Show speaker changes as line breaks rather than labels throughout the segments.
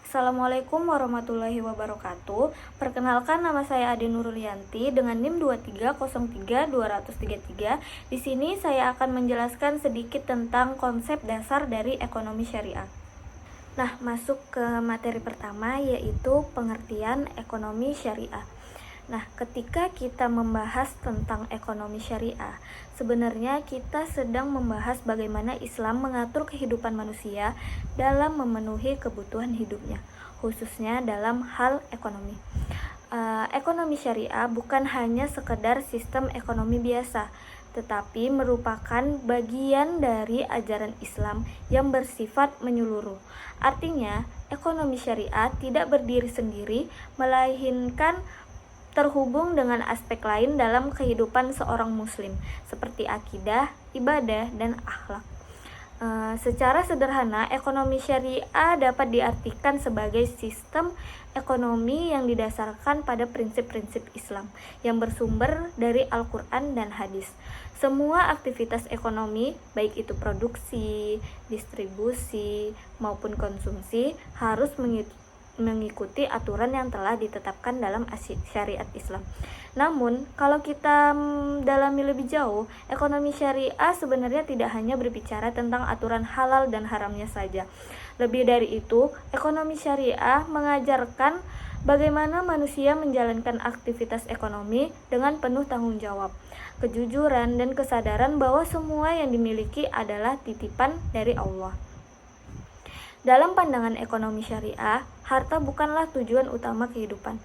Assalamualaikum warahmatullahi wabarakatuh. Perkenalkan, nama saya Ade Nurlianti dengan NIM 2303233. Di sini saya akan menjelaskan sedikit tentang konsep dasar dari ekonomi syariah. Nah, masuk ke materi pertama, yaitu pengertian ekonomi syariah. Nah, ketika kita membahas tentang ekonomi syariah, sebenarnya kita sedang membahas bagaimana Islam mengatur kehidupan manusia dalam memenuhi kebutuhan hidupnya, khususnya dalam hal ekonomi. Ekonomi syariah bukan hanya sekedar sistem ekonomi biasa, tetapi merupakan bagian dari ajaran Islam yang bersifat menyeluruh. Artinya, ekonomi syariah tidak berdiri sendiri, melainkan terhubung dengan aspek lain dalam kehidupan seorang muslim, seperti akidah, ibadah, dan akhlak. Secara sederhana, ekonomi syariah dapat diartikan sebagai sistem ekonomi yang didasarkan pada prinsip-prinsip Islam yang bersumber dari Al-Quran dan hadis. Semua aktivitas ekonomi, baik itu produksi, distribusi, maupun konsumsi, harus mengikuti aturan yang telah ditetapkan dalam syariat Islam. Namun, kalau kita dalami lebih jauh, ekonomi syariah sebenarnya tidak hanya berbicara tentang aturan halal dan haramnya saja. Lebih dari itu, ekonomi syariah mengajarkan bagaimana manusia menjalankan aktivitas ekonomi dengan penuh tanggung jawab, kejujuran, dan kesadaran bahwa semua yang dimiliki adalah titipan dari Allah. Dalam pandangan ekonomi syariah, harta bukanlah tujuan utama kehidupan,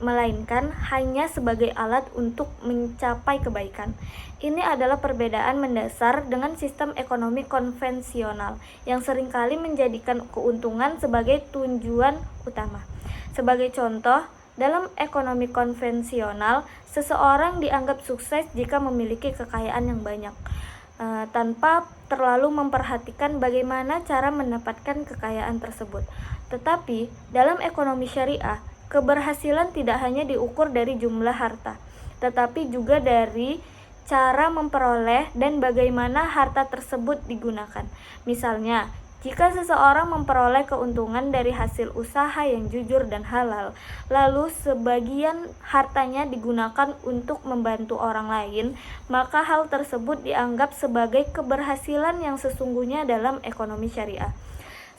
melainkan hanya sebagai alat untuk mencapai kebaikan. Ini adalah perbedaan mendasar dengan sistem ekonomi konvensional yang seringkali menjadikan keuntungan sebagai tujuan utama. Sebagai contoh, dalam ekonomi konvensional, seseorang dianggap sukses jika memiliki kekayaan yang banyak, tanpa terlalu memperhatikan bagaimana cara mendapatkan kekayaan tersebut. Tetapi dalam ekonomi syariah, keberhasilan tidak hanya diukur dari jumlah harta, tetapi juga dari cara memperoleh dan bagaimana harta tersebut digunakan. Misalnya, jika seseorang memperoleh keuntungan dari hasil usaha yang jujur dan halal, lalu sebagian hartanya digunakan untuk membantu orang lain, maka hal tersebut dianggap sebagai keberhasilan yang sesungguhnya dalam ekonomi syariah.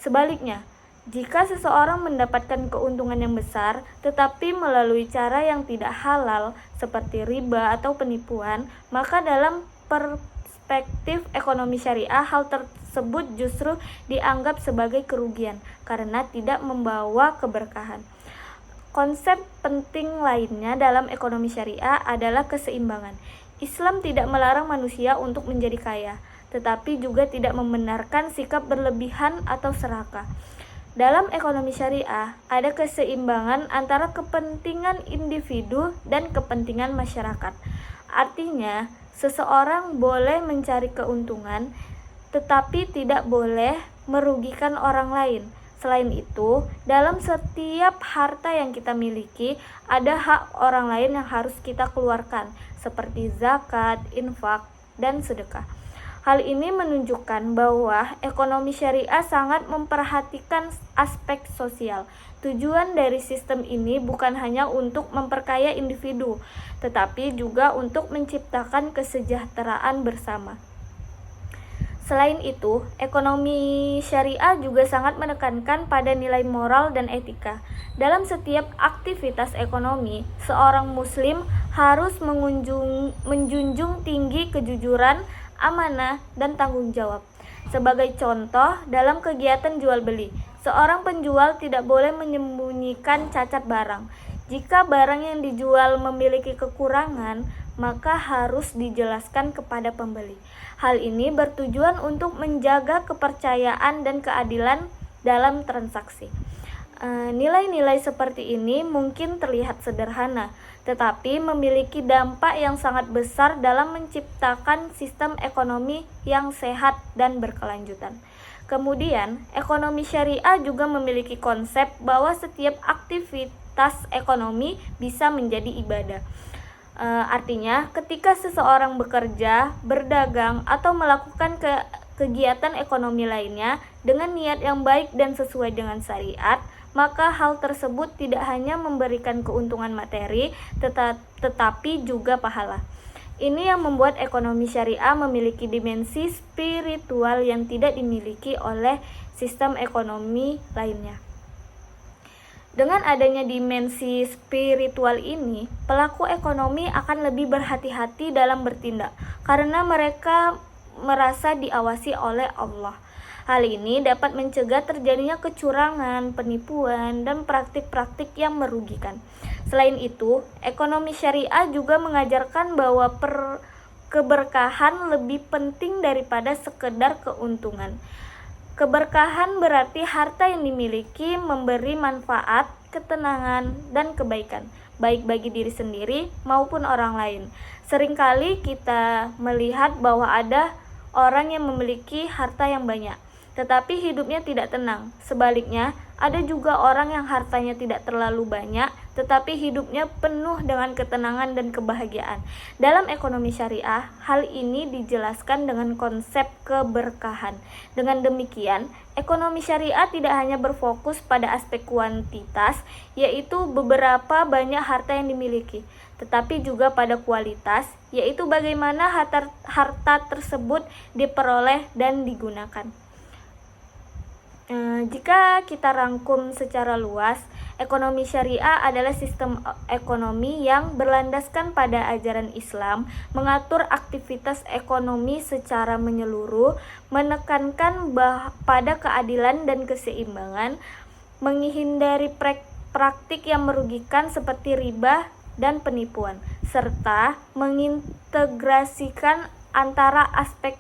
Sebaliknya, jika seseorang mendapatkan keuntungan yang besar, tetapi melalui cara yang tidak halal, seperti riba atau penipuan, maka dalam perspektif ekonomi syariah, hal tersebut justru dianggap sebagai kerugian karena tidak membawa keberkahan. Konsep penting lainnya dalam ekonomi syariah adalah keseimbangan. Islam tidak melarang manusia untuk menjadi kaya, tetapi juga tidak membenarkan sikap berlebihan atau serakah. Dalam ekonomi syariah, ada keseimbangan antara kepentingan individu dan kepentingan masyarakat. Artinya, seseorang boleh mencari keuntungan, tetapi tidak boleh merugikan orang lain. Selain itu, dalam setiap harta yang kita miliki, ada hak orang lain yang harus kita keluarkan, seperti zakat, infak, dan sedekah. Hal ini menunjukkan bahwa ekonomi syariah sangat memperhatikan aspek sosial. Tujuan dari sistem ini bukan hanya untuk memperkaya individu, tetapi juga untuk menciptakan kesejahteraan bersama. Selain itu, ekonomi syariah juga sangat menekankan pada nilai moral dan etika. Dalam setiap aktivitas ekonomi, seorang muslim harus menjunjung tinggi kejujuran, amanah, dan tanggung jawab. Sebagai contoh, dalam kegiatan jual beli, seorang penjual tidak boleh menyembunyikan cacat barang. Jika barang yang dijual memiliki kekurangan, maka harus dijelaskan kepada pembeli. Hal ini bertujuan untuk menjaga kepercayaan dan keadilan dalam transaksi. Nilai-nilai seperti ini mungkin terlihat sederhana, tetapi memiliki dampak yang sangat besar dalam menciptakan sistem ekonomi yang sehat dan berkelanjutan. Kemudian, ekonomi syariah juga memiliki konsep bahwa setiap aktivitas ekonomi bisa menjadi ibadah. Artinya, ketika seseorang bekerja, berdagang, atau melakukan kegiatan ekonomi lainnya dengan niat yang baik dan sesuai dengan syariat, maka hal tersebut tidak hanya memberikan keuntungan materi, tetapi juga pahala. Ini yang membuat ekonomi syariah memiliki dimensi spiritual yang tidak dimiliki oleh sistem ekonomi lainnya. Dengan adanya dimensi spiritual ini, pelaku ekonomi akan lebih berhati-hati dalam bertindak karena mereka merasa diawasi oleh Allah. Hal ini dapat mencegah terjadinya kecurangan, penipuan, dan praktik-praktik yang merugikan. Selain itu, ekonomi syariah juga mengajarkan bahwa keberkahan lebih penting daripada sekedar keuntungan. Keberkahan berarti harta yang dimiliki memberi manfaat, ketenangan, dan kebaikan, baik bagi diri sendiri maupun orang lain. Seringkali kita melihat bahwa ada orang yang memiliki harta yang banyak, tetapi hidupnya tidak tenang. Sebaliknya, ada juga orang yang hartanya tidak terlalu banyak, tetapi hidupnya penuh dengan ketenangan dan kebahagiaan. Dalam ekonomi syariah, hal ini dijelaskan dengan konsep keberkahan. Dengan demikian, ekonomi syariah tidak hanya berfokus pada aspek kuantitas, yaitu beberapa banyak harta yang dimiliki, tetapi juga pada kualitas, yaitu bagaimana harta tersebut diperoleh dan digunakan. Jika kita rangkum secara luas, ekonomi syariah adalah sistem ekonomi yang berlandaskan pada ajaran Islam, mengatur aktivitas ekonomi secara menyeluruh, menekankan pada keadilan dan keseimbangan, menghindari praktik yang merugikan seperti riba dan penipuan, serta mengintegrasikan antara aspek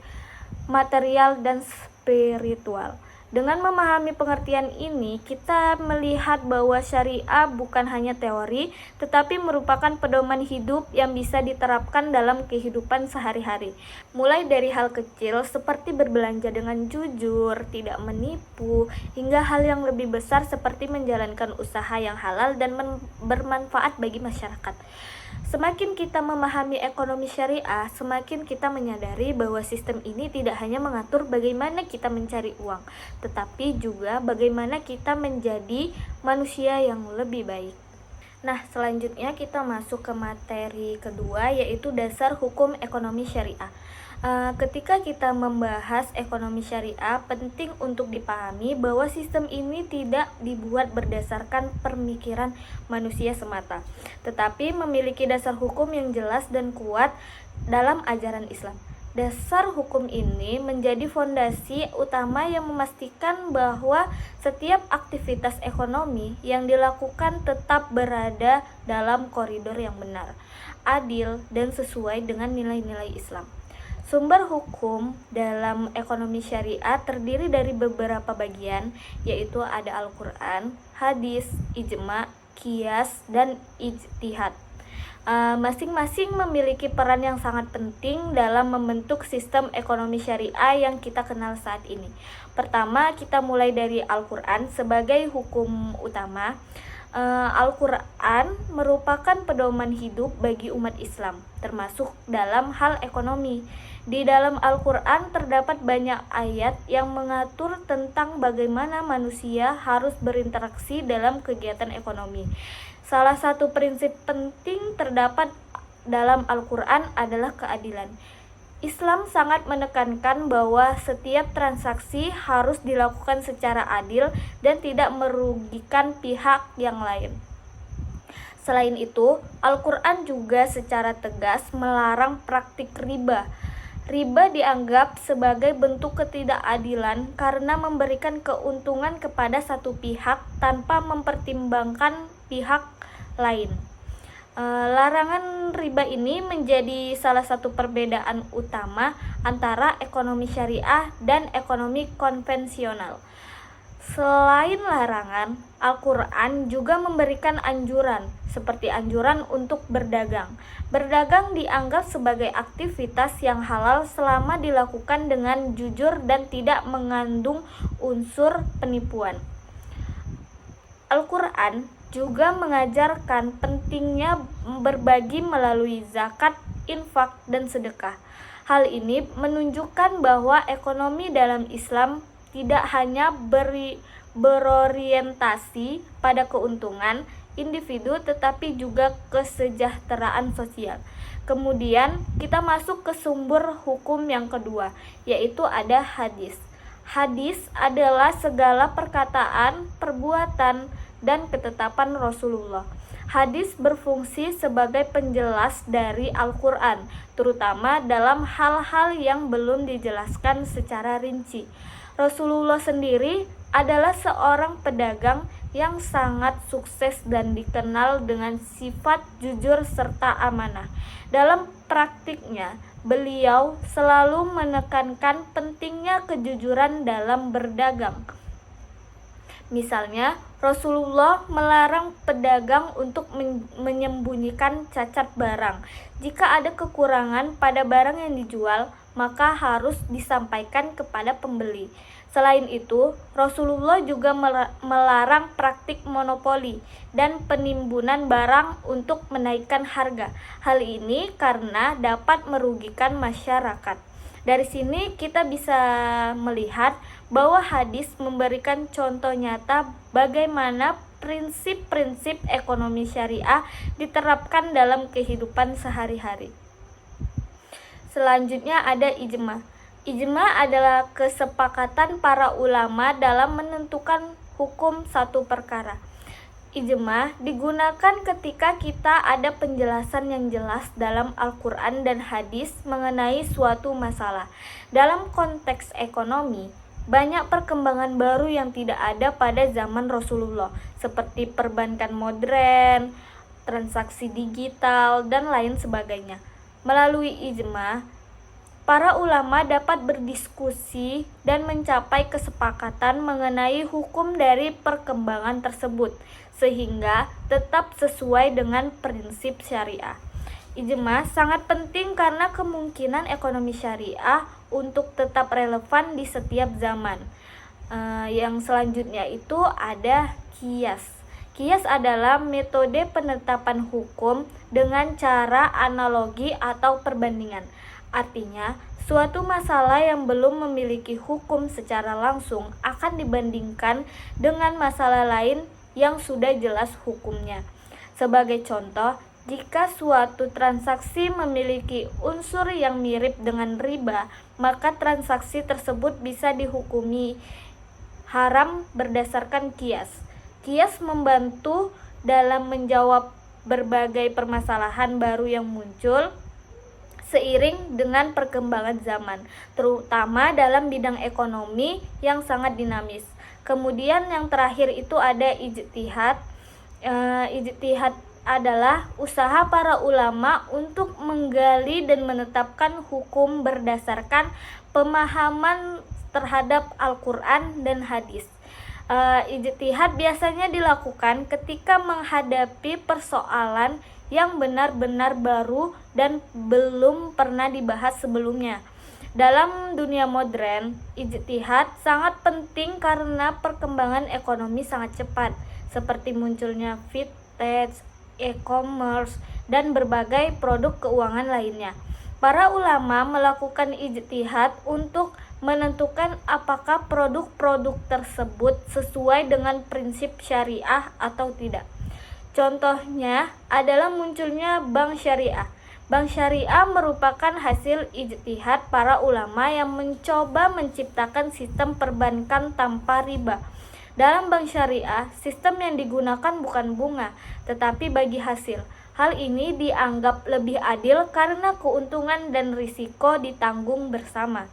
material dan spiritual. Dengan memahami pengertian ini, kita melihat bahwa syariah bukan hanya teori, tetapi merupakan pedoman hidup yang bisa diterapkan dalam kehidupan sehari-hari. Mulai dari hal kecil seperti berbelanja dengan jujur, tidak menipu, hingga hal yang lebih besar seperti menjalankan usaha yang halal dan bermanfaat bagi masyarakat. Semakin kita memahami ekonomi syariah, semakin kita menyadari bahwa sistem ini tidak hanya mengatur bagaimana kita mencari uang, tetapi juga bagaimana kita menjadi manusia yang lebih baik. Nah, selanjutnya kita masuk ke materi kedua, yaitu dasar hukum ekonomi syariah. Ketika kita membahas ekonomi syariah, penting untuk dipahami bahwa sistem ini tidak dibuat berdasarkan pemikiran manusia semata, tetapi memiliki dasar hukum yang jelas dan kuat dalam ajaran Islam. Dasar hukum ini menjadi fondasi utama yang memastikan bahwa setiap aktivitas ekonomi yang dilakukan tetap berada dalam koridor yang benar, adil, dan sesuai dengan nilai-nilai Islam. Sumber hukum dalam ekonomi syariah terdiri dari beberapa bagian, yaitu ada Al-Quran, hadis, ijma, qiyas, dan ijtihad. Masing-masing memiliki peran yang sangat penting dalam membentuk sistem ekonomi syariah yang kita kenal saat ini. Pertama, kita mulai dari Al-Quran sebagai hukum utama. Al-Quran merupakan pedoman hidup bagi umat Islam, termasuk dalam hal ekonomi. Di dalam Al-Quran terdapat banyak ayat yang mengatur tentang bagaimana manusia harus berinteraksi dalam kegiatan ekonomi. Salah satu prinsip penting terdapat dalam Al-Quran adalah keadilan. Islam sangat menekankan bahwa setiap transaksi harus dilakukan secara adil dan tidak merugikan pihak yang lain. Selain itu, Al-Quran juga secara tegas melarang praktik riba. Riba dianggap sebagai bentuk ketidakadilan karena memberikan keuntungan kepada satu pihak tanpa mempertimbangkan pihak lain. Larangan riba ini menjadi salah satu perbedaan utama antara ekonomi syariah dan ekonomi konvensional. Selain larangan, Al-Quran juga memberikan anjuran, seperti anjuran untuk berdagang. Berdagang dianggap sebagai aktivitas yang halal selama dilakukan dengan jujur dan tidak mengandung unsur penipuan. Al-Quran juga mengajarkan pentingnya berbagi melalui zakat, infak, dan sedekah. Hal ini menunjukkan bahwa ekonomi dalam Islam tidak hanya berorientasi pada keuntungan individu tetapi juga kesejahteraan sosial. Kemudian kita masuk ke sumber hukum yang kedua, yaitu ada hadis. Hadis adalah segala perkataan, perbuatan, dan ketetapan Rasulullah. Hadis berfungsi sebagai penjelas dari Al-Quran, terutama dalam hal-hal yang belum dijelaskan secara rinci. Rasulullah sendiri adalah seorang pedagang yang sangat sukses dan dikenal dengan sifat jujur serta amanah. Dalam praktiknya, beliau selalu menekankan pentingnya kejujuran dalam berdagang. Misalnya, Rasulullah melarang pedagang untuk menyembunyikan cacat barang. Jika ada kekurangan pada barang yang dijual, maka harus disampaikan kepada pembeli. Selain itu, Rasulullah juga melarang praktik monopoli dan penimbunan barang untuk menaikkan harga. Hal ini karena dapat merugikan masyarakat. Dari sini kita bisa melihat bahwa hadis memberikan contoh nyata bagaimana prinsip-prinsip ekonomi syariah diterapkan dalam kehidupan sehari-hari. Selanjutnya ada ijma. Ijma adalah kesepakatan para ulama dalam menentukan hukum satu perkara. Ijma digunakan ketika kita ada penjelasan yang jelas dalam Al-Quran dan hadis mengenai suatu masalah. Dalam konteks ekonomi, banyak perkembangan baru yang tidak ada pada zaman Rasulullah, seperti perbankan modern, transaksi digital, dan lain sebagainya. Melalui ijma, para ulama dapat berdiskusi dan mencapai kesepakatan mengenai hukum dari perkembangan tersebut, sehingga tetap sesuai dengan prinsip syariah. Ijma sangat penting karena kemungkinan ekonomi syariah untuk tetap relevan di setiap zaman. Yang selanjutnya itu ada qiyas. Qiyas adalah metode penetapan hukum dengan cara analogi atau perbandingan. Artinya, suatu masalah yang belum memiliki hukum secara langsung akan dibandingkan dengan masalah lain yang sudah jelas hukumnya. Sebagai contoh, jika suatu transaksi memiliki unsur yang mirip dengan riba, maka transaksi tersebut bisa dihukumi haram berdasarkan qiyas. Qiyas membantu dalam menjawab berbagai permasalahan baru yang muncul seiring dengan perkembangan zaman, terutama dalam bidang ekonomi yang sangat dinamis. Kemudian yang terakhir itu ada ijtihad. Ijtihad adalah usaha para ulama untuk menggali dan menetapkan hukum berdasarkan pemahaman terhadap Al-Quran dan hadis. Ijtihad biasanya dilakukan ketika menghadapi persoalan yang benar-benar baru dan belum pernah dibahas sebelumnya. Dalam dunia modern, ijtihad sangat penting karena perkembangan ekonomi sangat cepat, seperti munculnya fintech, e-commerce, dan berbagai produk keuangan lainnya. Para ulama melakukan ijtihad untuk menentukan apakah produk-produk tersebut sesuai dengan prinsip syariah atau tidak. Contohnya adalah munculnya bank syariah. Bank syariah merupakan hasil ijtihad para ulama yang mencoba menciptakan sistem perbankan tanpa riba. Dalam bank syariah, sistem yang digunakan bukan bunga, tetapi bagi hasil. Hal ini dianggap lebih adil karena keuntungan dan risiko ditanggung bersama.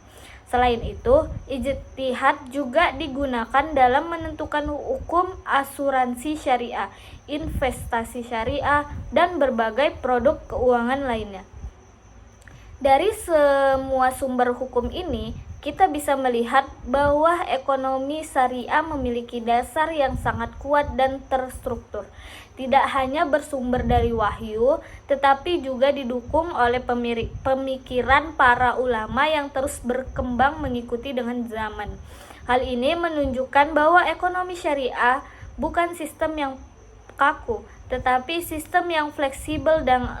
Selain itu, ijtihad juga digunakan dalam menentukan hukum asuransi syariah, investasi syariah, dan berbagai produk keuangan lainnya. Dari semua sumber hukum ini, kita bisa melihat bahwa ekonomi syariah memiliki dasar yang sangat kuat dan terstruktur. Tidak hanya bersumber dari wahyu, tetapi juga didukung oleh pemikiran para ulama yang terus berkembang mengikuti dengan zaman. Hal ini menunjukkan bahwa ekonomi syariah bukan sistem yang kaku, tetapi sistem yang fleksibel dan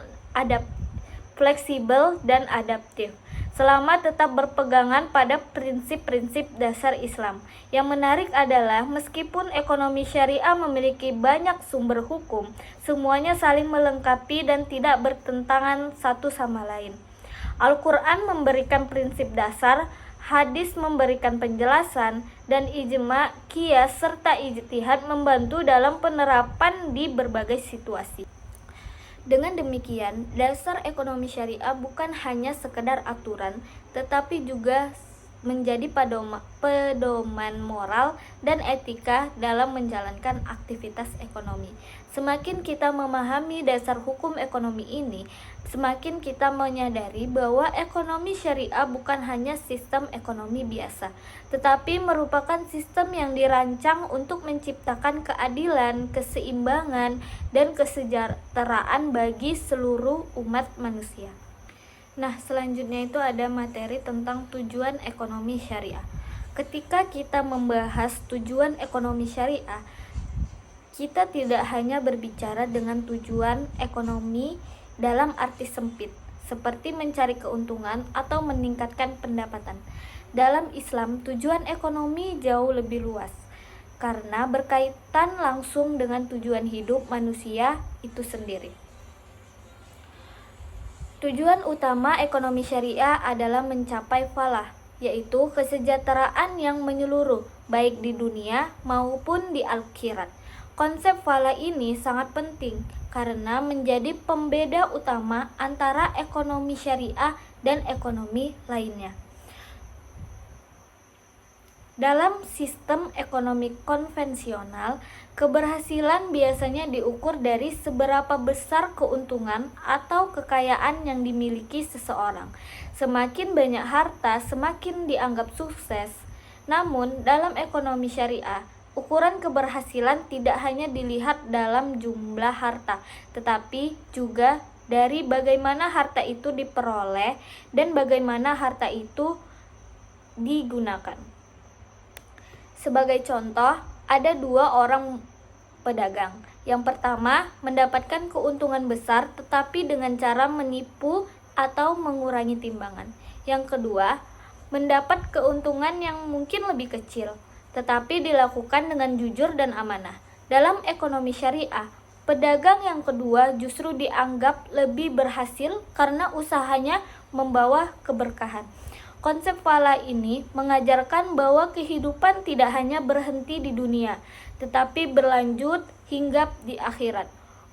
fleksibel, dan adaptif, selama tetap berpegangan pada prinsip-prinsip dasar Islam. Yang menarik adalah meskipun ekonomi syariah memiliki banyak sumber hukum, semuanya saling melengkapi dan tidak bertentangan satu sama lain. Al-Quran memberikan prinsip dasar, hadis memberikan penjelasan, dan ijma, qiyas, serta ijtihad membantu dalam penerapan di berbagai situasi. Dengan demikian, dasar ekonomi syariah bukan hanya sekedar aturan, tetapi juga menjadi pedoman moral dan etika dalam menjalankan aktivitas ekonomi. Semakin kita memahami dasar hukum ekonomi ini, semakin kita menyadari bahwa ekonomi syariah bukan hanya sistem ekonomi biasa, tetapi merupakan sistem yang dirancang untuk menciptakan keadilan, keseimbangan, dan kesejahteraan bagi seluruh umat manusia. Nah, selanjutnya itu ada materi tentang tujuan ekonomi syariah. Ketika kita membahas tujuan ekonomi syariah, kita tidak hanya berbicara dengan tujuan ekonomi dalam arti sempit, seperti mencari keuntungan atau meningkatkan pendapatan. Dalam Islam, tujuan ekonomi jauh lebih luas, karena berkaitan langsung dengan tujuan hidup manusia itu sendiri. Tujuan utama ekonomi syariah adalah mencapai falah, yaitu kesejahteraan yang menyeluruh, baik di dunia maupun di akhirat. Konsep falah ini sangat penting karena menjadi pembeda utama antara ekonomi syariah dan ekonomi lainnya. Dalam sistem ekonomi konvensional, keberhasilan biasanya diukur dari seberapa besar keuntungan atau kekayaan yang dimiliki seseorang. Semakin banyak harta, semakin dianggap sukses. Namun, dalam ekonomi syariah, ukuran keberhasilan tidak hanya dilihat dalam jumlah harta, tetapi juga dari bagaimana harta itu diperoleh dan bagaimana harta itu digunakan. Sebagai contoh, ada dua orang pedagang. Yang pertama, mendapatkan keuntungan besar tetapi dengan cara menipu atau mengurangi timbangan. Yang kedua, mendapat keuntungan yang mungkin lebih kecil, tetapi dilakukan dengan jujur dan amanah. Dalam ekonomi syariah, pedagang yang kedua justru dianggap lebih berhasil karena usahanya membawa keberkahan. Konsep falah ini mengajarkan bahwa kehidupan tidak hanya berhenti di dunia, tetapi berlanjut hingga di akhirat.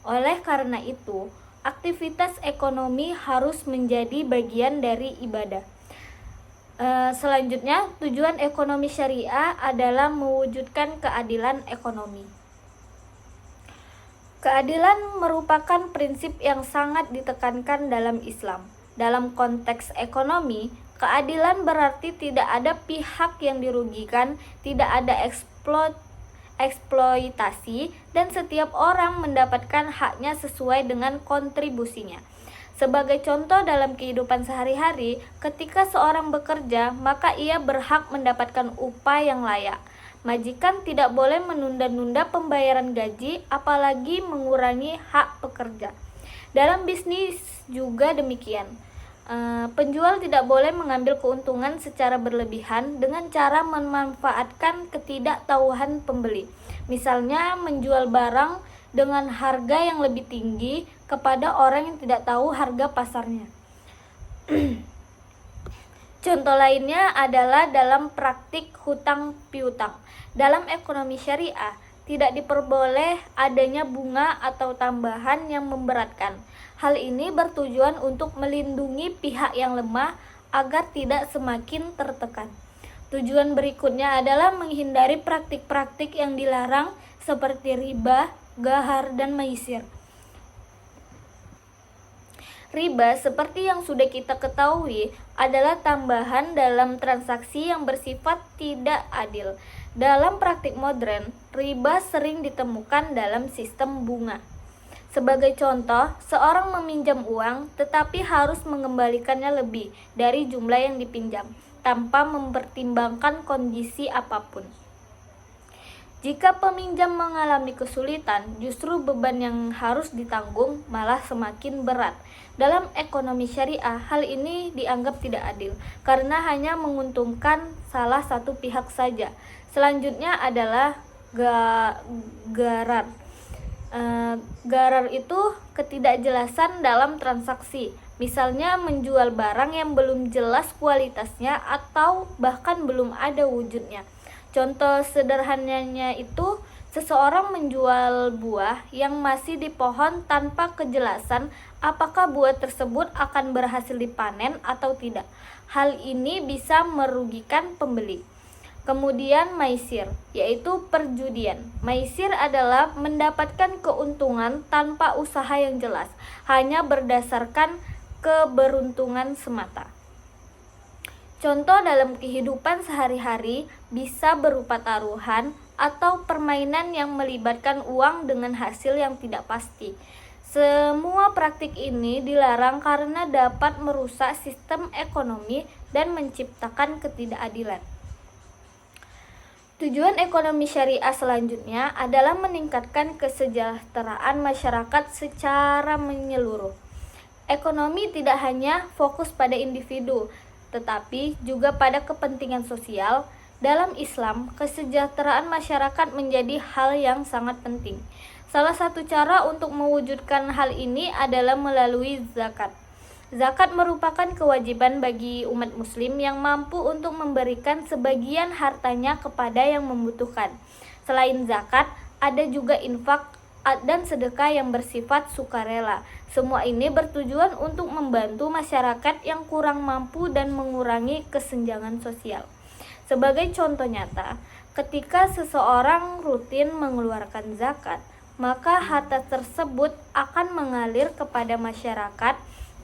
Oleh karena itu, aktivitas ekonomi harus menjadi bagian dari ibadah. Selanjutnya, tujuan ekonomi syariah adalah mewujudkan keadilan ekonomi. Keadilan merupakan prinsip yang sangat ditekankan dalam Islam. Dalam konteks ekonomi, keadilan berarti tidak ada pihak yang dirugikan, tidak ada eksploitasi, dan setiap orang mendapatkan haknya sesuai dengan kontribusinya. Sebagai contoh dalam kehidupan sehari-hari, ketika seorang bekerja, maka ia berhak mendapatkan upah yang layak. Majikan tidak boleh menunda-nunda pembayaran gaji, apalagi mengurangi hak pekerja. Dalam bisnis juga demikian. Penjual tidak boleh mengambil keuntungan secara berlebihan dengan cara memanfaatkan ketidaktahuan pembeli. Misalnya menjual barang dengan harga yang lebih tinggi kepada orang yang tidak tahu harga pasarnya. Contoh lainnya adalah dalam praktik hutang piutang. Dalam ekonomi syariah, tidak diperboleh adanya bunga atau tambahan yang memberatkan. Hal ini bertujuan untuk melindungi pihak yang lemah agar tidak semakin tertekan. Tujuan berikutnya adalah menghindari praktik-praktik yang dilarang seperti riba, ghar, dan maisir. Riba, seperti yang sudah kita ketahui, adalah tambahan dalam transaksi yang bersifat tidak adil. Dalam praktik modern, riba sering ditemukan dalam sistem bunga. Sebagai contoh, seorang meminjam uang tetapi harus mengembalikannya lebih dari jumlah yang dipinjam, tanpa mempertimbangkan kondisi apapun. Jika peminjam mengalami kesulitan, justru beban yang harus ditanggung malah semakin berat. Dalam ekonomi syariah, hal ini dianggap tidak adil karena hanya menguntungkan salah satu pihak saja. Selanjutnya adalah garar. Garar itu ketidakjelasan dalam transaksi. Misalnya menjual barang yang belum jelas kualitasnya atau bahkan belum ada wujudnya. Contoh sederhananya itu seseorang menjual buah yang masih di pohon tanpa kejelasan apakah buah tersebut akan berhasil dipanen atau tidak. Hal ini bisa merugikan pembeli. Kemudian maisir, yaitu perjudian. Maisir adalah mendapatkan keuntungan tanpa usaha yang jelas, hanya berdasarkan keberuntungan semata. Contoh dalam kehidupan sehari-hari bisa berupa taruhan atau permainan yang melibatkan uang dengan hasil yang tidak pasti. Semua praktik ini dilarang karena dapat merusak sistem ekonomi dan menciptakan ketidakadilan. Tujuan ekonomi syariah selanjutnya adalah meningkatkan kesejahteraan masyarakat secara menyeluruh. Ekonomi tidak hanya fokus pada individu, tetapi juga pada kepentingan sosial. Dalam Islam, kesejahteraan masyarakat menjadi hal yang sangat penting. Salah satu cara untuk mewujudkan hal ini adalah melalui zakat. Zakat merupakan kewajiban bagi umat muslim yang mampu untuk memberikan sebagian hartanya kepada yang membutuhkan. Selain zakat, ada juga infak dan sedekah yang bersifat sukarela. Semua ini bertujuan untuk membantu masyarakat yang kurang mampu dan mengurangi kesenjangan sosial. Sebagai contoh nyata, ketika seseorang rutin mengeluarkan zakat, maka harta tersebut akan mengalir kepada masyarakat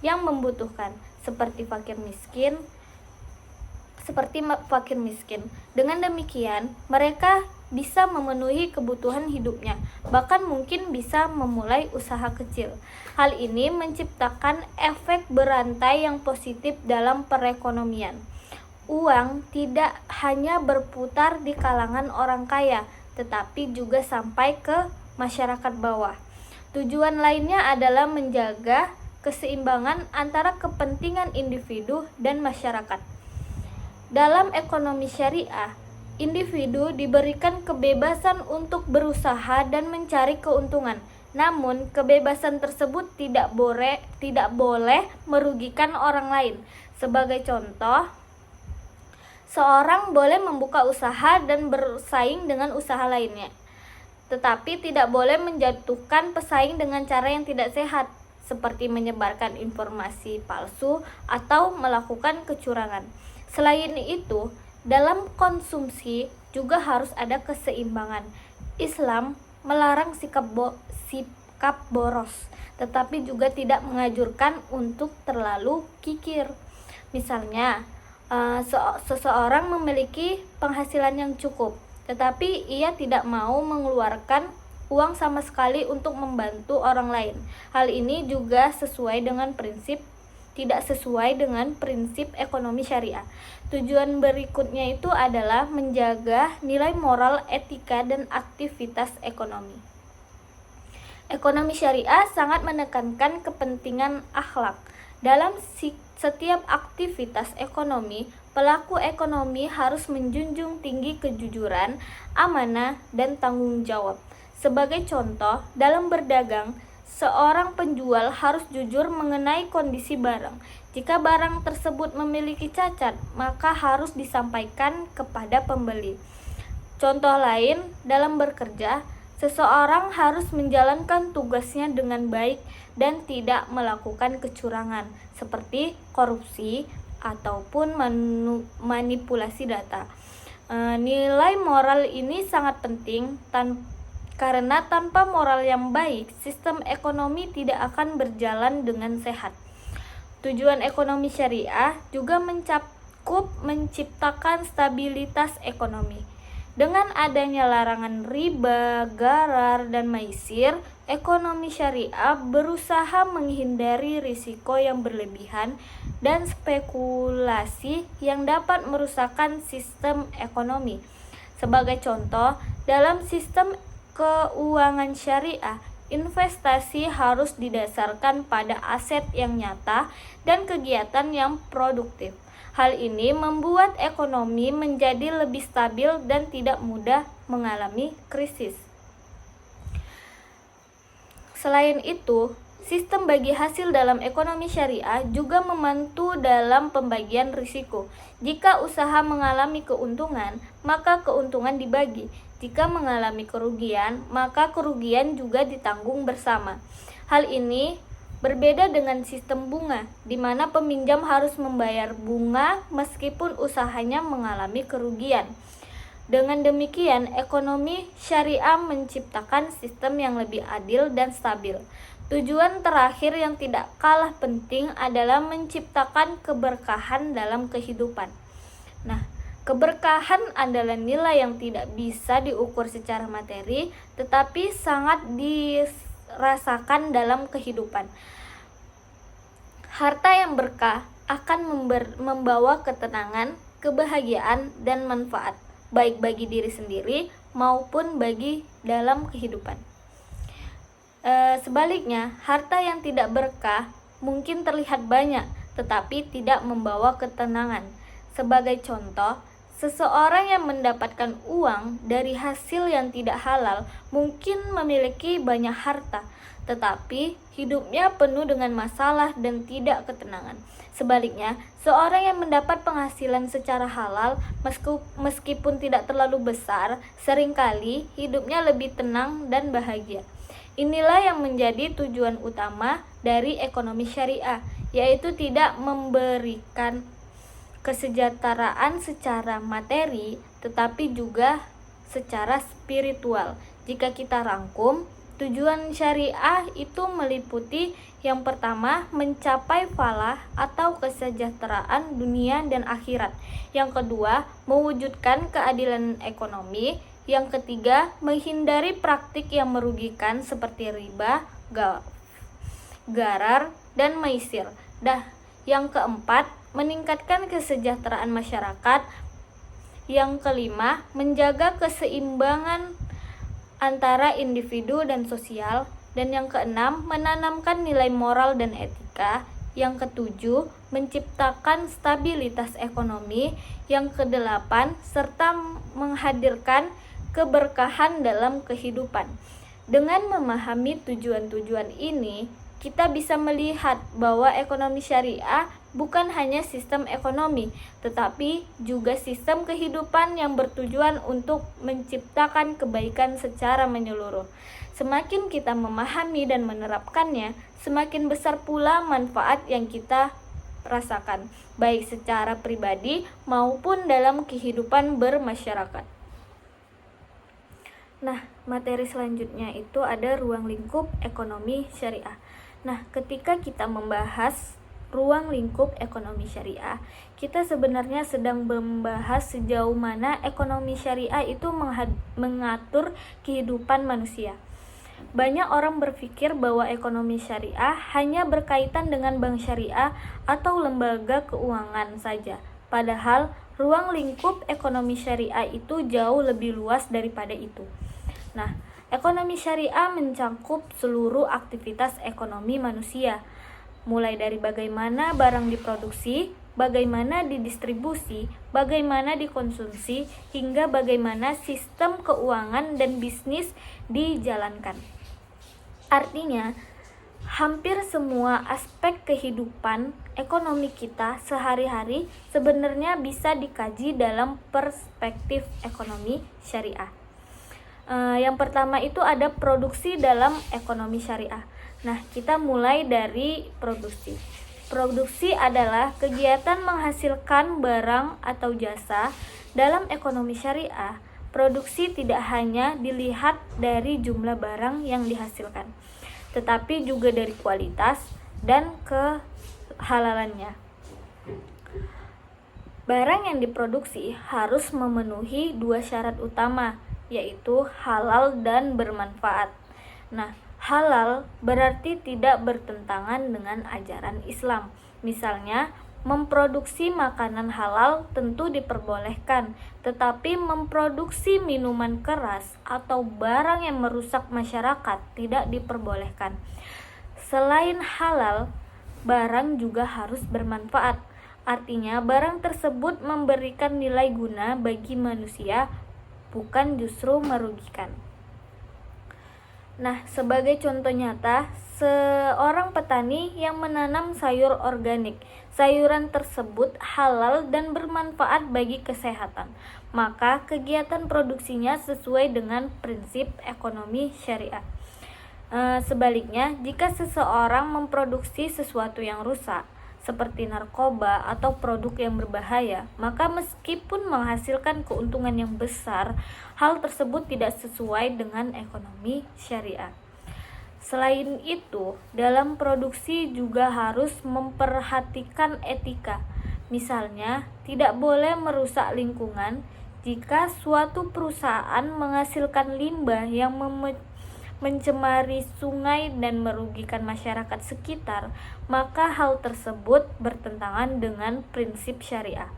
yang membutuhkan, seperti fakir miskin. Dengan demikian, mereka bisa memenuhi kebutuhan hidupnya, bahkan mungkin bisa memulai usaha kecil. Hal ini menciptakan efek berantai yang positif dalam perekonomian. Uang tidak hanya berputar di kalangan orang kaya, tetapi juga sampai ke masyarakat bawah. Tujuan lainnya adalah menjaga keseimbangan antara kepentingan individu dan masyarakat. Dalam ekonomi syariah, individu diberikan kebebasan untuk berusaha dan mencari keuntungan. Namun, kebebasan tersebut tidak boleh merugikan orang lain. Sebagai contoh, seorang boleh membuka usaha dan bersaing dengan usaha lainnya, tetapi tidak boleh menjatuhkan pesaing dengan cara yang tidak sehat, seperti menyebarkan informasi palsu atau melakukan kecurangan. Selain itu, dalam konsumsi juga harus ada keseimbangan. Islam melarang sikap boros, tetapi juga tidak menganjurkan untuk terlalu kikir. Misalnya, seseorang memiliki penghasilan yang cukup, tetapi ia tidak mau mengeluarkan uang sama sekali untuk membantu orang lain. Hal ini juga tidak sesuai dengan prinsip ekonomi syariah. Tujuan berikutnya itu adalah menjaga nilai moral, etika, dan aktivitas ekonomi. Ekonomi syariah sangat menekankan kepentingan akhlak. Dalam setiap aktivitas ekonomi, pelaku ekonomi harus menjunjung tinggi kejujuran, amanah, dan tanggung jawab. Sebagai contoh, dalam berdagang, seorang penjual harus jujur mengenai kondisi barang. Jika barang tersebut memiliki cacat, maka harus disampaikan kepada pembeli. Contoh lain, dalam bekerja, seseorang harus menjalankan tugasnya dengan baik dan tidak melakukan kecurangan, seperti korupsi ataupun manipulasi data. Nilai moral ini sangat penting karena tanpa moral yang baik, sistem ekonomi tidak akan berjalan dengan sehat. Tujuan ekonomi syariah juga mencakup menciptakan stabilitas ekonomi. Dengan adanya larangan riba, garar, dan maisir, ekonomi syariah berusaha menghindari risiko yang berlebihan dan spekulasi yang dapat merusakkan sistem ekonomi. Sebagai contoh, dalam sistem keuangan syariah, investasi harus didasarkan pada aset yang nyata dan kegiatan yang produktif. Hal ini membuat ekonomi menjadi lebih stabil dan tidak mudah mengalami krisis. Selain itu, sistem bagi hasil dalam ekonomi syariah juga membantu dalam pembagian risiko. Jika usaha mengalami keuntungan, maka keuntungan dibagi. Jika mengalami kerugian, maka kerugian juga ditanggung bersama. Hal ini berbeda dengan sistem bunga, di mana peminjam harus membayar bunga meskipun usahanya mengalami kerugian. Dengan demikian, ekonomi syariah menciptakan sistem yang lebih adil dan stabil. Tujuan terakhir yang tidak kalah penting adalah menciptakan keberkahan dalam kehidupan. Nah, keberkahan adalah nilai yang tidak bisa diukur secara materi, tetapi sangat dirasakan dalam kehidupan. Harta yang berkah akan membawa ketenangan, kebahagiaan, dan manfaat, baik bagi diri sendiri maupun bagi dalam kehidupan. Sebaliknya, harta yang tidak berkah mungkin terlihat banyak, tetapi tidak membawa ketenangan. Sebagai contoh, seseorang yang mendapatkan uang dari hasil yang tidak halal mungkin memiliki banyak harta, tetapi hidupnya penuh dengan masalah dan tidak ketenangan. Sebaliknya, seorang yang mendapat penghasilan secara halal meskipun tidak terlalu besar, seringkali hidupnya lebih tenang dan bahagia. Inilah yang menjadi tujuan utama dari ekonomi syariah, yaitu tidak memberikan kesejahteraan secara materi, tetapi juga secara spiritual. Jika kita rangkum, tujuan syariah itu meliputi yang pertama, mencapai falah atau kesejahteraan dunia dan akhirat. Yang kedua, mewujudkan keadilan ekonomi. Yang ketiga, menghindari praktik yang merugikan seperti riba, gharar, dan maisir. Yang keempat, meningkatkan kesejahteraan masyarakat. Yang kelima, menjaga keseimbangan antara individu dan sosial. Dan yang keenam, menanamkan nilai moral dan etika. Yang ketujuh, menciptakan stabilitas ekonomi. Yang kedelapan, serta menghadirkan keberkahan dalam kehidupan. Dengan memahami tujuan-tujuan ini, kita bisa melihat bahwa ekonomi syariah bukan hanya sistem ekonomi, tetapi juga sistem kehidupan yang bertujuan untuk menciptakan kebaikan secara menyeluruh. Semakin kita memahami dan menerapkannya, semakin besar pula manfaat yang kita rasakan, baik secara pribadi maupun dalam kehidupan bermasyarakat. Nah, materi selanjutnya itu ada ruang lingkup ekonomi syariah. Nah, ketika kita membahas ruang lingkup ekonomi syariah, kita sebenarnya sedang membahas sejauh mana ekonomi syariah itu mengatur kehidupan manusia. Banyak orang berpikir bahwa ekonomi syariah hanya berkaitan dengan bank syariah atau lembaga keuangan saja. Padahal, ruang lingkup ekonomi syariah itu jauh lebih luas daripada itu. Nah, ekonomi syariah mencakup seluruh aktivitas ekonomi manusia, mulai dari bagaimana barang diproduksi, bagaimana didistribusi, bagaimana dikonsumsi, hingga bagaimana sistem keuangan dan bisnis dijalankan. Artinya, hampir semua aspek kehidupan ekonomi kita sehari-hari sebenarnya bisa dikaji dalam perspektif ekonomi syariah. Yang pertama itu ada produksi dalam ekonomi syariah. Nah, kita mulai dari produksi. Produksi adalah kegiatan menghasilkan barang atau jasa. Dalam ekonomi syariah, produksi tidak hanya dilihat dari jumlah barang yang dihasilkan, tetapi juga dari kualitas dan kehalalannya. Barang yang diproduksi harus memenuhi dua syarat utama, yaitu halal dan bermanfaat. Nah, halal berarti tidak bertentangan dengan ajaran Islam. Misalnya, Memproduksi makanan halal tentu diperbolehkan, tetapi memproduksi minuman keras atau barang yang merusak masyarakat tidak diperbolehkan. Selain halal, barang juga harus bermanfaat. Artinya, barang tersebut memberikan nilai guna bagi manusia, bukan justru merugikan. Nah, sebagai contoh nyata, seorang petani yang menanam sayur organik, sayuran tersebut halal dan bermanfaat bagi kesehatan, maka kegiatan produksinya sesuai dengan prinsip ekonomi syariah. Sebaliknya, jika seseorang memproduksi sesuatu yang rusak, seperti narkoba atau produk yang berbahaya, maka meskipun menghasilkan keuntungan yang besar, hal tersebut tidak sesuai dengan ekonomi syariah. Selain itu, dalam produksi juga harus memperhatikan etika. Misalnya, tidak boleh merusak lingkungan. Jika suatu perusahaan menghasilkan limbah yang mencemari sungai dan merugikan masyarakat sekitar, maka hal tersebut bertentangan dengan prinsip syariah.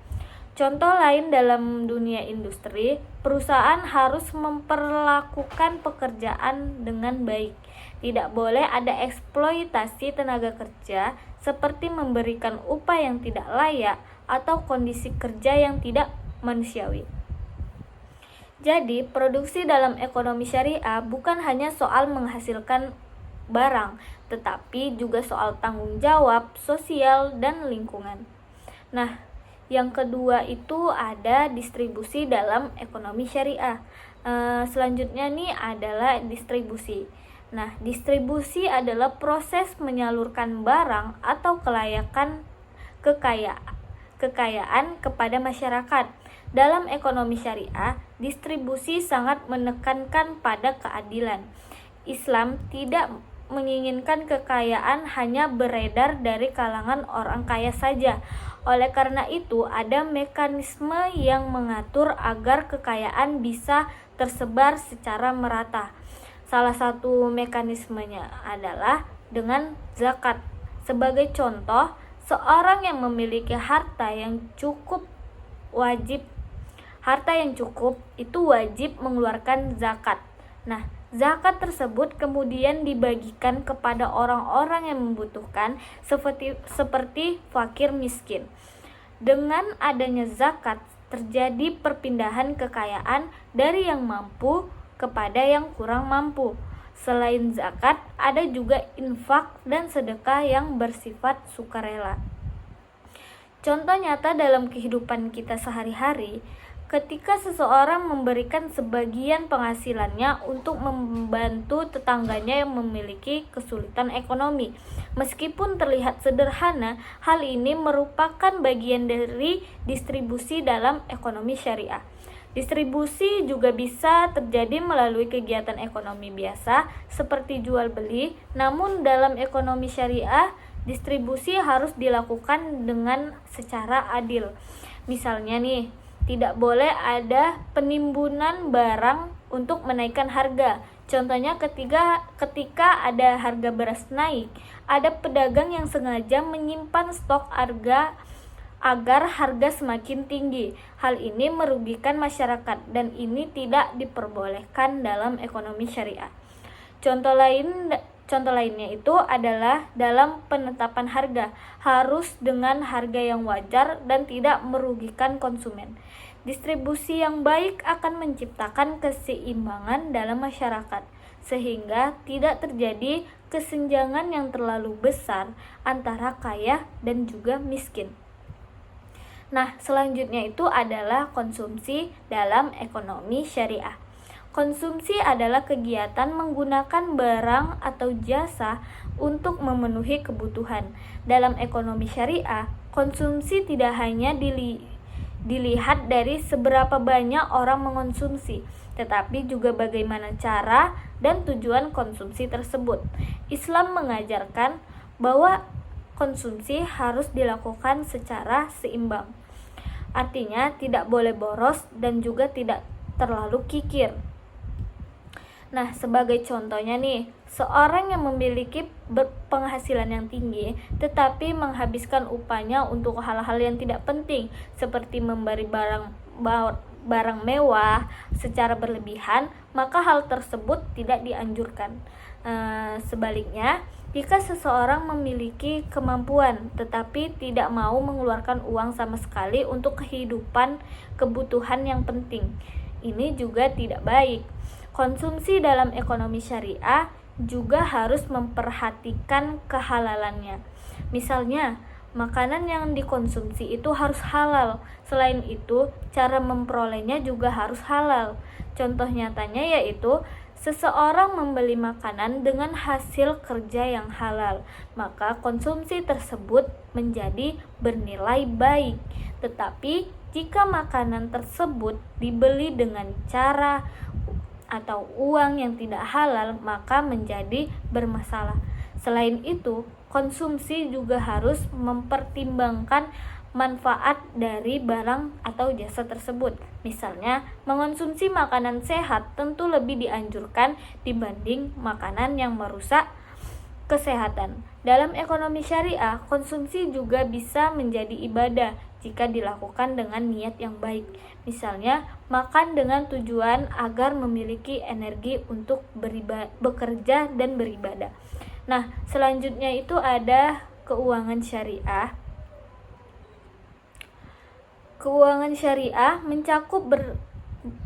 Contoh lain dalam dunia industri, perusahaan harus memperlakukan pekerjaan dengan baik. Tidak boleh ada eksploitasi tenaga kerja seperti memberikan upah yang tidak layak atau kondisi kerja yang tidak manusiawi. Jadi, produksi dalam ekonomi syariah bukan hanya soal menghasilkan barang, tetapi juga soal tanggung jawab sosial dan lingkungan. Nah, yang kedua itu ada distribusi dalam ekonomi syariah. Selanjutnya nih adalah distribusi. Nah, distribusi adalah proses menyalurkan barang atau kekayaan kepada masyarakat. Dalam ekonomi syariah, distribusi sangat menekankan pada keadilan. Islam tidak menginginkan kekayaan hanya beredar dari kalangan orang kaya saja. Oleh karena itu, ada mekanisme yang mengatur agar kekayaan bisa tersebar secara merata. Salah satu mekanismenya adalah dengan zakat. Sebagai contoh, seorang yang memiliki harta yang cukup itu wajib mengeluarkan zakat. Nah, zakat tersebut kemudian dibagikan kepada orang-orang yang membutuhkan seperti fakir miskin. Dengan adanya zakat, terjadi perpindahan kekayaan dari yang mampu kepada yang kurang mampu. Selain zakat, ada juga infak dan sedekah yang bersifat sukarela. Contoh nyata dalam kehidupan kita sehari-hari, ketika seseorang memberikan sebagian penghasilannya untuk membantu tetangganya yang memiliki kesulitan ekonomi. Meskipun terlihat sederhana, hal ini merupakan bagian dari distribusi dalam ekonomi syariah. Distribusi juga bisa terjadi melalui kegiatan ekonomi biasa seperti jual beli, namun dalam ekonomi syariah, distribusi harus dilakukan dengan secara adil. Misalnya nih, tidak boleh ada penimbunan barang untuk menaikkan harga. Contohnya ketika ada harga beras naik, ada pedagang yang sengaja menyimpan stok harga agar harga semakin tinggi. Hal ini merugikan masyarakat dan ini tidak diperbolehkan dalam ekonomi syariah. Contoh lainnya itu adalah dalam penetapan harga, harus dengan harga yang wajar dan tidak merugikan konsumen. Distribusi yang baik akan menciptakan keseimbangan dalam masyarakat, sehingga tidak terjadi kesenjangan yang terlalu besar antara kaya dan juga miskin. Nah, selanjutnya itu adalah konsumsi dalam ekonomi syariah. Konsumsi adalah kegiatan menggunakan barang atau jasa untuk memenuhi kebutuhan. Dalam ekonomi syariah, konsumsi tidak hanya dilihat dari seberapa banyak orang mengonsumsi, tetapi juga bagaimana cara dan tujuan konsumsi tersebut. Islam mengajarkan bahwa konsumsi harus dilakukan secara seimbang. Artinya tidak boleh boros dan juga tidak terlalu kikir. Nah, sebagai contohnya nih, seorang yang memiliki penghasilan yang tinggi tetapi menghabiskan upahnya untuk hal-hal yang tidak penting seperti memberi barang mewah secara berlebihan, maka hal tersebut tidak dianjurkan. Sebaliknya, jika seseorang memiliki kemampuan tetapi tidak mau mengeluarkan uang sama sekali untuk kebutuhan yang penting, ini juga tidak baik. Konsumsi dalam ekonomi syariah juga harus memperhatikan kehalalannya. Misalnya, makanan yang dikonsumsi itu harus halal. Selain itu, cara memperolehnya juga harus halal. Contoh nyatanya yaitu seseorang membeli makanan dengan hasil kerja yang halal, maka konsumsi tersebut menjadi bernilai baik. Tetapi jika makanan tersebut dibeli dengan cara atau uang yang tidak halal, maka menjadi bermasalah. Selain itu, konsumsi juga harus mempertimbangkan manfaat dari barang atau jasa tersebut. Misalnya, mengonsumsi makanan sehat tentu lebih dianjurkan dibanding makanan yang merusak kesehatan. Dalam ekonomi syariah, konsumsi juga bisa menjadi ibadah jika dilakukan dengan niat yang baik. Misalnya, makan dengan tujuan agar memiliki energi untuk bekerja dan beribadah. Nah, selanjutnya itu ada keuangan syariah. Keuangan syariah mencakup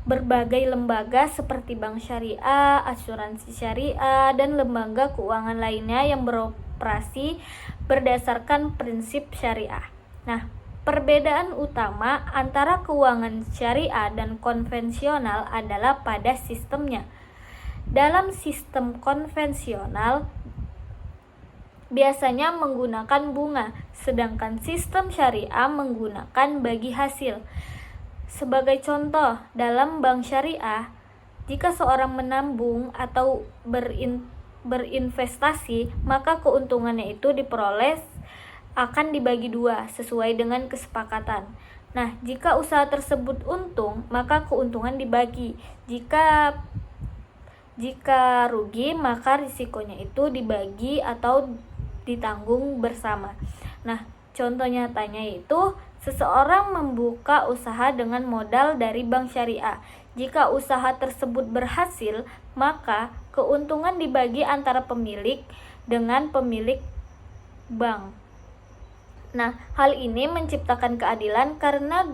berbagai lembaga seperti bank syariah, asuransi syariah, dan lembaga keuangan lainnya yang beroperasi berdasarkan prinsip syariah. Nah, perbedaan utama antara keuangan syariah dan konvensional adalah pada sistemnya. Dalam sistem konvensional biasanya menggunakan bunga, sedangkan sistem syariah menggunakan bagi hasil. Sebagai contoh, dalam bank syariah, jika seorang menabung atau berinvestasi, maka keuntungannya itu diperoleh akan dibagi dua sesuai dengan kesepakatan. Nah, jika usaha tersebut untung, maka keuntungan dibagi. Jika rugi, maka risikonya itu dibagi atau ditanggung bersama. Nah, contoh nyatanya itu seseorang membuka usaha dengan modal dari bank syariah. Jika usaha tersebut berhasil, maka keuntungan dibagi antara pemilik dengan pemilik bank. Nah, hal ini menciptakan keadilan karena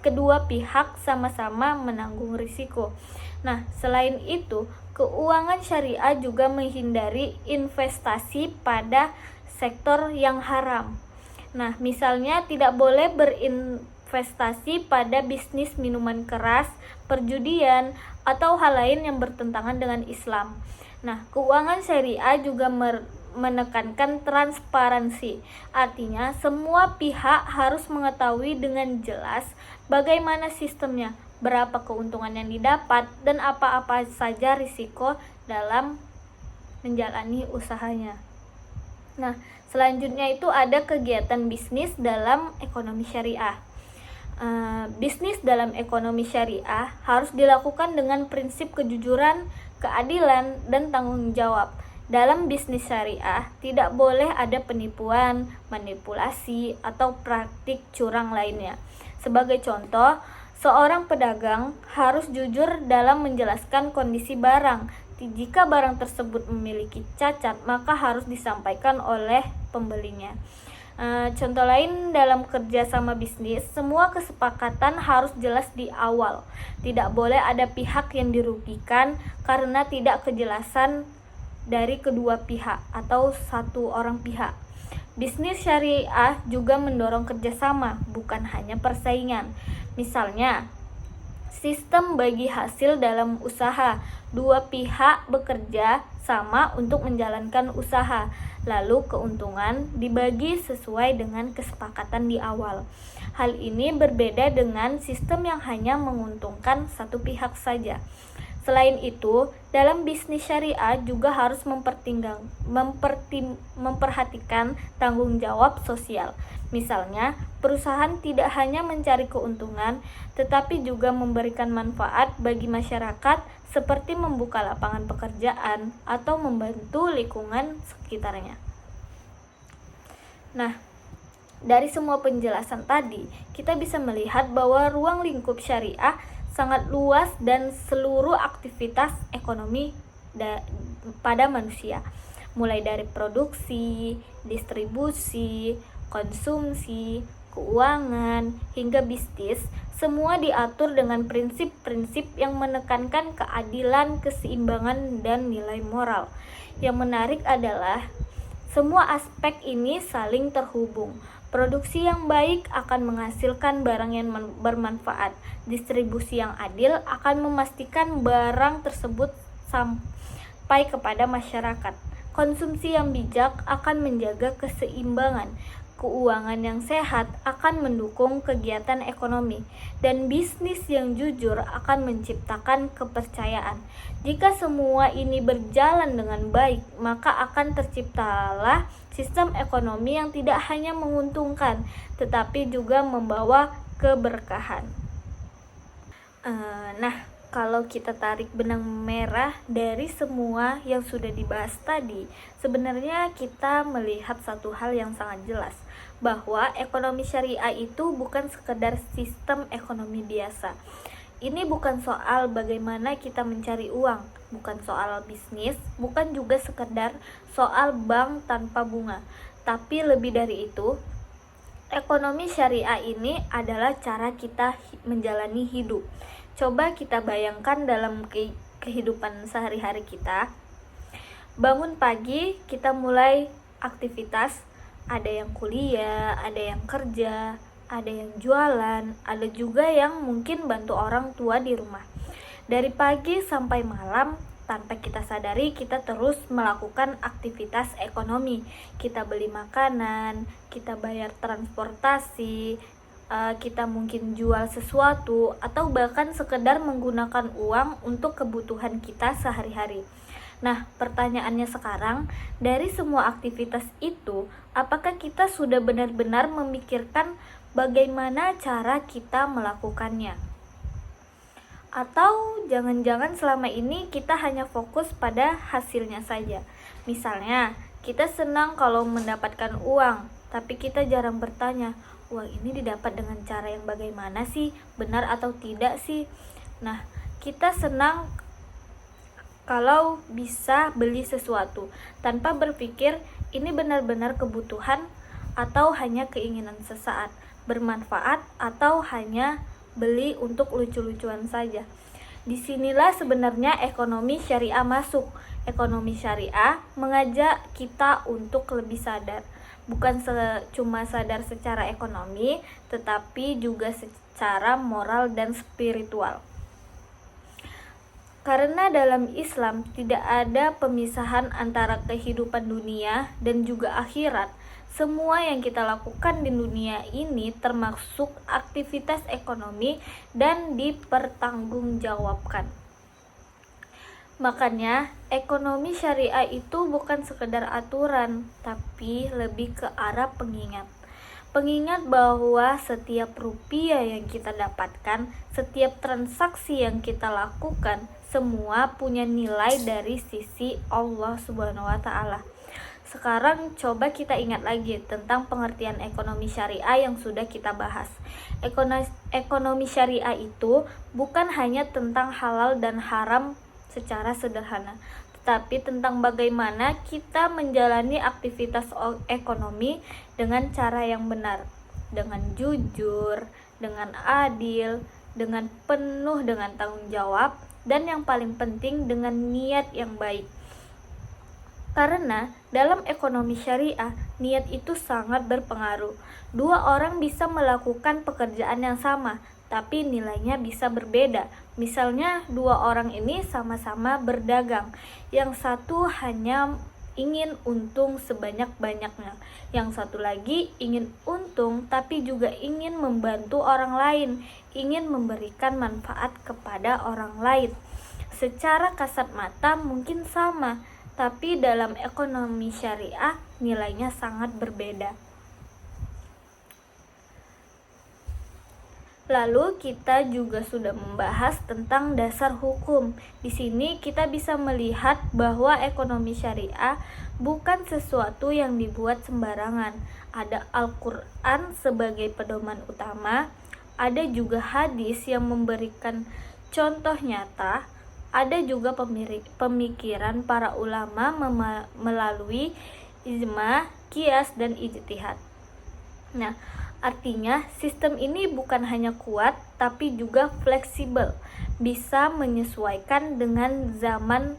kedua pihak sama-sama menanggung risiko. Nah, selain itu, keuangan syariah juga menghindari investasi pada sektor yang haram. Nah, misalnya tidak boleh berinvestasi pada bisnis minuman keras, perjudian, atau hal lain yang bertentangan dengan Islam. Nah, keuangan syariah juga menekankan transparansi. Artinya, semua pihak harus mengetahui dengan jelas bagaimana sistemnya, berapa keuntungan yang didapat, dan apa-apa saja risiko dalam menjalani usahanya. Nah, selanjutnya itu ada kegiatan bisnis dalam ekonomi syariah. Bisnis dalam ekonomi syariah harus dilakukan dengan prinsip kejujuran, keadilan, dan tanggung jawab. Dalam bisnis syariah tidak boleh ada penipuan, manipulasi, atau praktik curang lainnya. Sebagai contoh, seorang pedagang harus jujur dalam menjelaskan kondisi barang. Jika barang tersebut memiliki cacat, maka harus disampaikan oleh pembelinya. Contoh lain dalam kerjasama bisnis, semua kesepakatan harus jelas di awal. Tidak boleh ada pihak yang dirugikan karena tidak kejelasan dari kedua pihak atau satu orang pihak. Bisnis syariah juga mendorong kerjasama, bukan hanya persaingan. Misalnya, sistem bagi hasil dalam usaha. Dua pihak bekerja sama untuk menjalankan usaha, lalu keuntungan dibagi sesuai dengan kesepakatan di awal. Hal ini berbeda dengan sistem yang hanya menguntungkan satu pihak saja. Selain itu, dalam bisnis syariah juga harus memperhatikan tanggung jawab sosial. Misalnya, perusahaan tidak hanya mencari keuntungan, tetapi juga memberikan manfaat bagi masyarakat seperti membuka lapangan pekerjaan atau membantu lingkungan sekitarnya. Nah, dari semua penjelasan tadi, kita bisa melihat bahwa ruang lingkup syariah sangat luas dan seluruh aktivitas ekonomi pada manusia, mulai dari produksi, distribusi, konsumsi, keuangan, hingga bisnis, semua diatur dengan prinsip-prinsip yang menekankan keadilan, keseimbangan, dan nilai moral. Yang menarik adalah semua aspek ini saling terhubung. Produksi yang baik akan menghasilkan barang yang bermanfaat. Distribusi yang adil akan memastikan barang tersebut sampai kepada masyarakat. Konsumsi yang bijak akan menjaga keseimbangan. Keuangan yang sehat akan mendukung kegiatan ekonomi, dan bisnis yang jujur akan menciptakan kepercayaan. Jika semua ini berjalan dengan baik, maka akan terciptalah sistem ekonomi yang tidak hanya menguntungkan, tetapi juga membawa keberkahan. Nah, kalau kita tarik benang merah dari semua yang sudah dibahas tadi, sebenarnya kita melihat satu hal yang sangat jelas, bahwa ekonomi syariah itu bukan sekedar sistem ekonomi biasa. Ini bukan soal bagaimana kita mencari uang, bukan soal bisnis, bukan juga sekedar soal bank tanpa bunga. Tapi lebih dari itu, ekonomi syariah ini adalah cara kita menjalani hidup. Coba kita bayangkan dalam kehidupan sehari-hari kita. Bangun pagi, kita mulai aktivitas, ada yang kuliah, ada yang kerja, ada yang jualan, ada juga yang mungkin bantu orang tua di rumah. Dari pagi sampai malam, tanpa kita sadari, kita terus melakukan aktivitas ekonomi. Kita beli makanan, kita bayar transportasi, kita mungkin jual sesuatu, atau bahkan sekedar menggunakan uang untuk kebutuhan kita sehari-hari. Nah, pertanyaannya sekarang, dari semua aktivitas itu, apakah kita sudah benar-benar memikirkan bagaimana cara kita melakukannya? Atau jangan-jangan selama ini kita hanya fokus pada hasilnya saja. Misalnya, kita senang kalau mendapatkan uang, tapi kita jarang bertanya, uang ini didapat dengan cara yang bagaimana sih? Benar atau tidak sih? Nah, kita senang kalau bisa beli sesuatu tanpa berpikir ini benar-benar kebutuhan atau hanya keinginan sesaat, bermanfaat atau hanya beli untuk lucu-lucuan saja. Disinilah sebenarnya ekonomi syariah masuk. Ekonomi syariah mengajak kita untuk lebih sadar, bukan cuma sadar secara ekonomi, tetapi juga secara moral dan spiritual. Karena dalam Islam tidak ada pemisahan antara kehidupan dunia dan juga akhirat. Semua yang kita lakukan di dunia ini termasuk aktivitas ekonomi dan dipertanggungjawabkan. Makanya, ekonomi syariah itu bukan sekedar aturan, tapi lebih ke arah pengingat. Pengingat bahwa setiap rupiah yang kita dapatkan, setiap transaksi yang kita lakukan, semua punya nilai dari sisi Allah Subhanahu wa Ta'ala. Sekarang coba kita ingat lagi tentang pengertian ekonomi syariah yang sudah kita bahas. Ekonomi syariah itu bukan hanya tentang halal dan haram secara sederhana, tetapi tentang bagaimana kita menjalani aktivitas ekonomi dengan cara yang benar, dengan jujur, dengan adil, dengan penuh dengan tanggung jawab, dan yang paling penting dengan niat yang baik. Karena dalam ekonomi syariah, niat itu sangat berpengaruh. Dua orang bisa melakukan pekerjaan yang sama, tapi nilainya bisa berbeda. Misalnya, dua orang ini sama-sama berdagang. Yang satu hanya ingin untung sebanyak-banyaknya. Yang satu lagi ingin untung, tapi juga ingin membantu orang lain, ingin memberikan manfaat kepada orang lain. Secara kasat mata mungkin sama, tapi dalam ekonomi syariah nilainya sangat berbeda. Lalu kita juga sudah membahas tentang dasar hukum. Di sini kita bisa melihat bahwa ekonomi syariah bukan sesuatu yang dibuat sembarangan. Ada Al-Quran sebagai pedoman utama, ada juga hadis yang memberikan contoh nyata, ada juga pemikiran para ulama melalui ijma, qiyas, dan ijtihad. Nah, artinya sistem ini bukan hanya kuat tapi juga fleksibel, bisa menyesuaikan dengan zaman.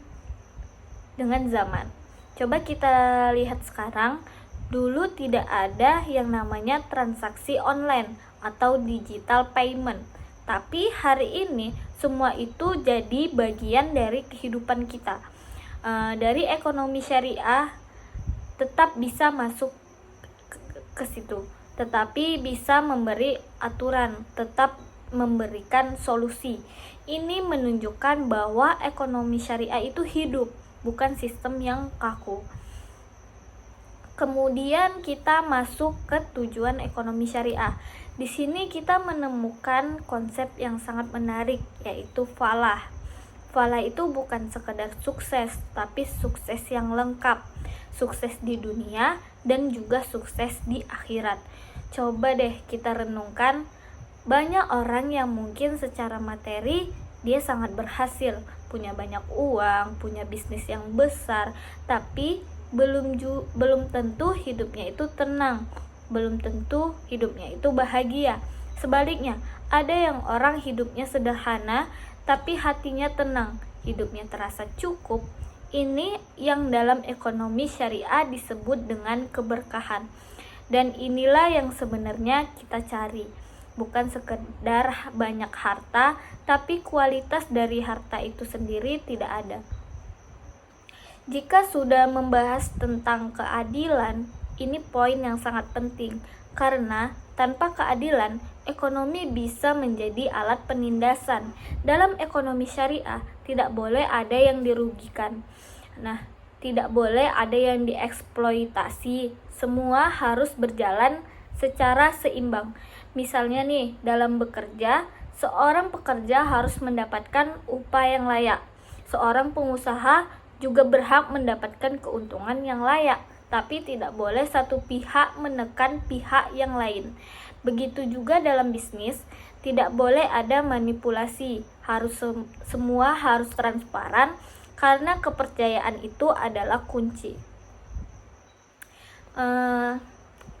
Coba kita lihat sekarang, dulu tidak ada yang namanya transaksi online atau digital payment. Tapi hari ini semua itu jadi bagian dari kehidupan kita. Dari ekonomi syariah tetap bisa masuk ke situ, tetapi bisa memberi aturan, tetap memberikan solusi. Ini menunjukkan bahwa ekonomi syariah itu hidup, bukan sistem yang kaku. Kemudian kita masuk ke tujuan ekonomi syariah. Di sini kita menemukan konsep yang sangat menarik, yaitu falah. Falah itu bukan sekedar sukses, tapi sukses yang lengkap. Sukses di dunia dan juga sukses di akhirat. Coba deh kita renungkan, banyak orang yang mungkin secara materi dia sangat berhasil, punya banyak uang, punya bisnis yang besar, tapi belum tentu hidupnya itu tenang, belum tentu hidupnya itu bahagia. Sebaliknya, ada yang orang hidupnya sederhana tapi hatinya tenang, hidupnya terasa cukup. Ini yang dalam ekonomi syariah disebut dengan keberkahan. Dan inilah yang sebenarnya kita cari. Bukan sekedar banyak harta, tapi kualitas dari harta itu sendiri tidak ada. Jika sudah membahas tentang keadilan, ini poin yang sangat penting. Karena tanpa keadilan, ekonomi bisa menjadi alat penindasan. Dalam ekonomi syariah, tidak boleh ada yang dirugikan. Nah, tidak boleh ada yang dieksploitasi. Semua harus berjalan secara seimbang. Misalnya nih, dalam bekerja, seorang pekerja harus mendapatkan upah yang layak. Seorang pengusaha juga berhak mendapatkan keuntungan yang layak, tapi tidak boleh satu pihak menekan pihak yang lain. Begitu juga dalam bisnis, tidak boleh ada manipulasi. Semua harus transparan, karena kepercayaan itu adalah kunci.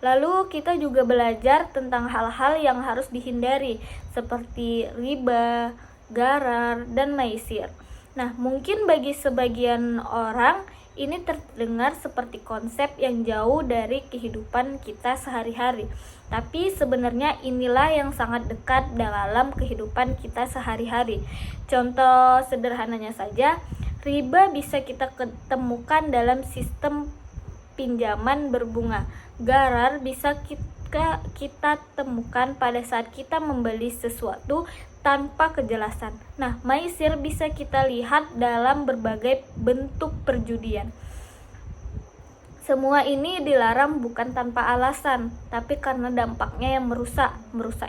Lalu kita juga belajar tentang hal-hal yang harus dihindari, seperti riba, gharar, dan maisir. Nah, mungkin bagi sebagian orang ini terdengar seperti konsep yang jauh dari kehidupan kita sehari-hari. Tapi sebenarnya inilah yang sangat dekat dalam kehidupan kita sehari-hari. Contoh sederhananya saja, riba bisa kita ketemukan dalam sistem pinjaman berbunga. Gharar bisa kita temukan pada saat kita membeli sesuatu tanpa kejelasan. Nah, maisir bisa kita lihat dalam berbagai bentuk perjudian. Semua ini dilarang bukan tanpa alasan, tapi karena dampaknya yang merusak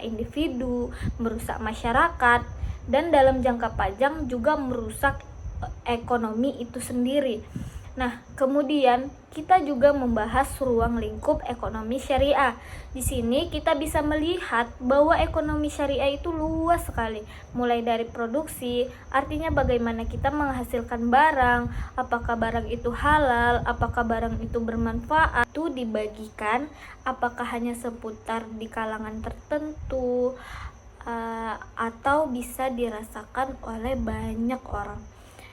individu, merusak masyarakat, dan dalam jangka panjang juga merusak ekonomi itu sendiri. Nah, kemudian kita juga membahas ruang lingkup ekonomi syariah. Di sini kita bisa melihat bahwa ekonomi syariah itu luas sekali. Mulai dari produksi, artinya bagaimana kita menghasilkan barang, apakah barang itu halal, apakah barang itu bermanfaat, itu dibagikan, apakah hanya seputar di kalangan tertentu, atau bisa dirasakan oleh banyak orang.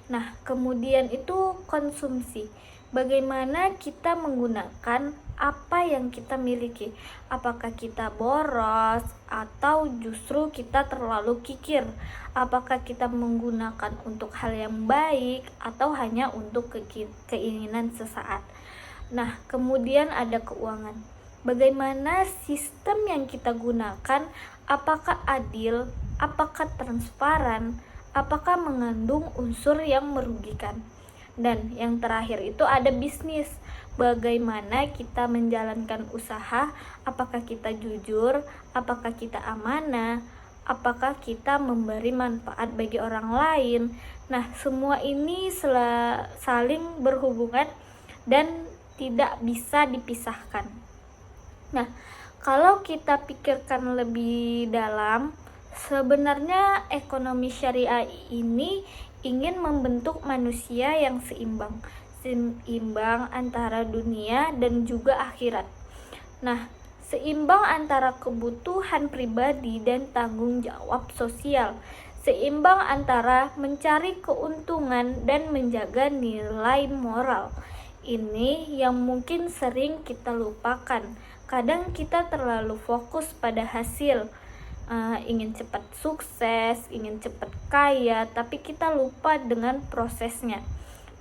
Nah, kemudian itu konsumsi. Bagaimana kita menggunakan apa yang kita miliki? Apakah kita boros atau justru kita terlalu kikir? Apakah kita menggunakan untuk hal yang baik atau hanya untuk keinginan sesaat? Nah, kemudian ada keuangan. Bagaimana sistem yang kita gunakan? Apakah adil? Apakah transparan? Apakah mengandung unsur yang merugikan? Dan yang terakhir itu ada bisnis. Bagaimana kita menjalankan usaha? Apakah kita jujur? Apakah kita amanah? apakah kita memberi manfaat bagi orang lain. Nah, semua ini saling berhubungan dan tidak bisa dipisahkan. Nah, kalau kita pikirkan lebih dalam, sebenarnya ekonomi syariah ini ingin membentuk manusia yang seimbang antara dunia dan juga akhirat. Nah, seimbang antara kebutuhan pribadi dan tanggung jawab sosial, seimbang antara mencari keuntungan dan menjaga nilai moral. Ini yang mungkin sering kita lupakan. Kadang kita terlalu fokus pada hasil, ingin cepat sukses, ingin cepat kaya, tapi kita lupa dengan prosesnya.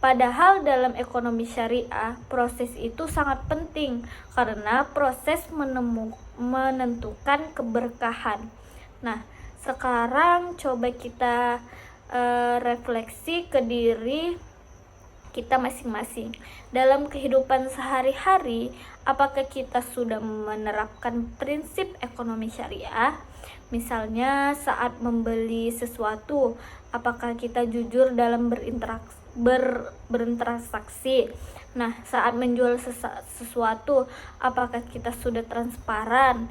Padahal dalam ekonomi syariah, proses itu sangat penting karena proses menentukan keberkahan. Nah, sekarang coba kita refleksi ke diri kita masing-masing. Dalam kehidupan sehari-hari, apakah kita sudah menerapkan prinsip ekonomi syariah? Misalnya saat membeli sesuatu, apakah kita jujur dalam berinteraksi? Nah, saat menjual sesuatu, apakah kita sudah transparan?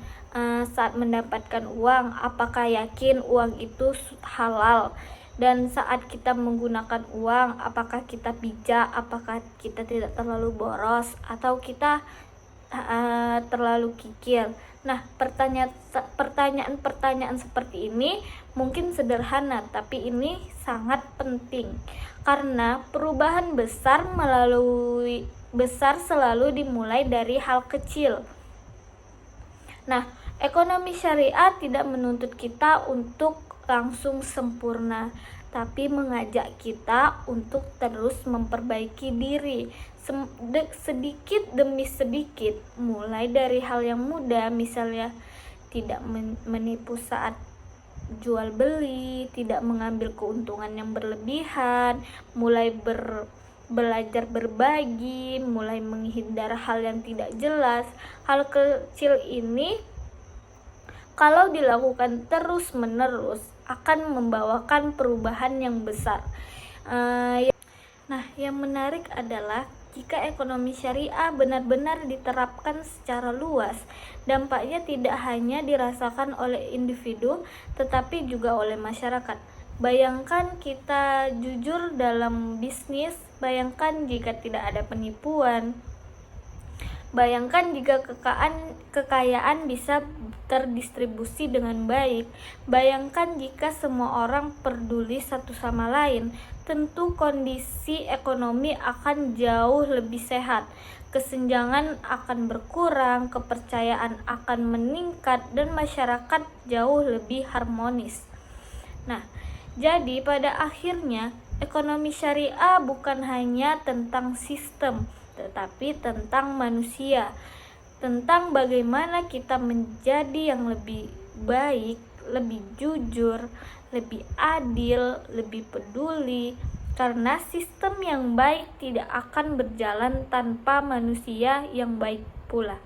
Saat mendapatkan uang, apakah yakin uang itu halal? Dan saat kita menggunakan uang, apakah kita bijak, apakah kita tidak terlalu boros, atau kita terlalu kikir. Nah, pertanyaan-pertanyaan seperti ini mungkin sederhana, tapi ini sangat penting karena perubahan besar selalu dimulai dari hal kecil. Nah, ekonomi syariah tidak menuntut kita untuk langsung sempurna, tapi mengajak kita untuk terus memperbaiki diri sedikit demi sedikit, mulai dari hal yang mudah, misalnya tidak menipu saat jual beli, tidak mengambil keuntungan yang berlebihan, mulai belajar berbagi, mulai menghindar hal yang tidak jelas. Hal kecil ini kalau dilakukan terus-menerus akan membawakan perubahan yang besar. Nah, yang menarik adalah jika ekonomi syariah benar-benar diterapkan secara luas, dampaknya tidak hanya dirasakan oleh individu, tetapi juga oleh masyarakat. Bayangkan kita jujur dalam bisnis, bayangkan jika tidak ada penipuan, bayangkan jika kekayaan bisa terdistribusi dengan baik. Bayangkan jika semua orang peduli satu sama lain. Tentu kondisi ekonomi akan jauh lebih sehat. Kesenjangan akan berkurang, kepercayaan akan meningkat, dan masyarakat jauh lebih harmonis. Nah, jadi pada akhirnya ekonomi syariah bukan hanya tentang sistem, tetapi tentang manusia, tentang bagaimana kita menjadi yang lebih baik, lebih jujur, lebih adil, lebih peduli, karena sistem yang baik tidak akan berjalan tanpa manusia yang baik pula.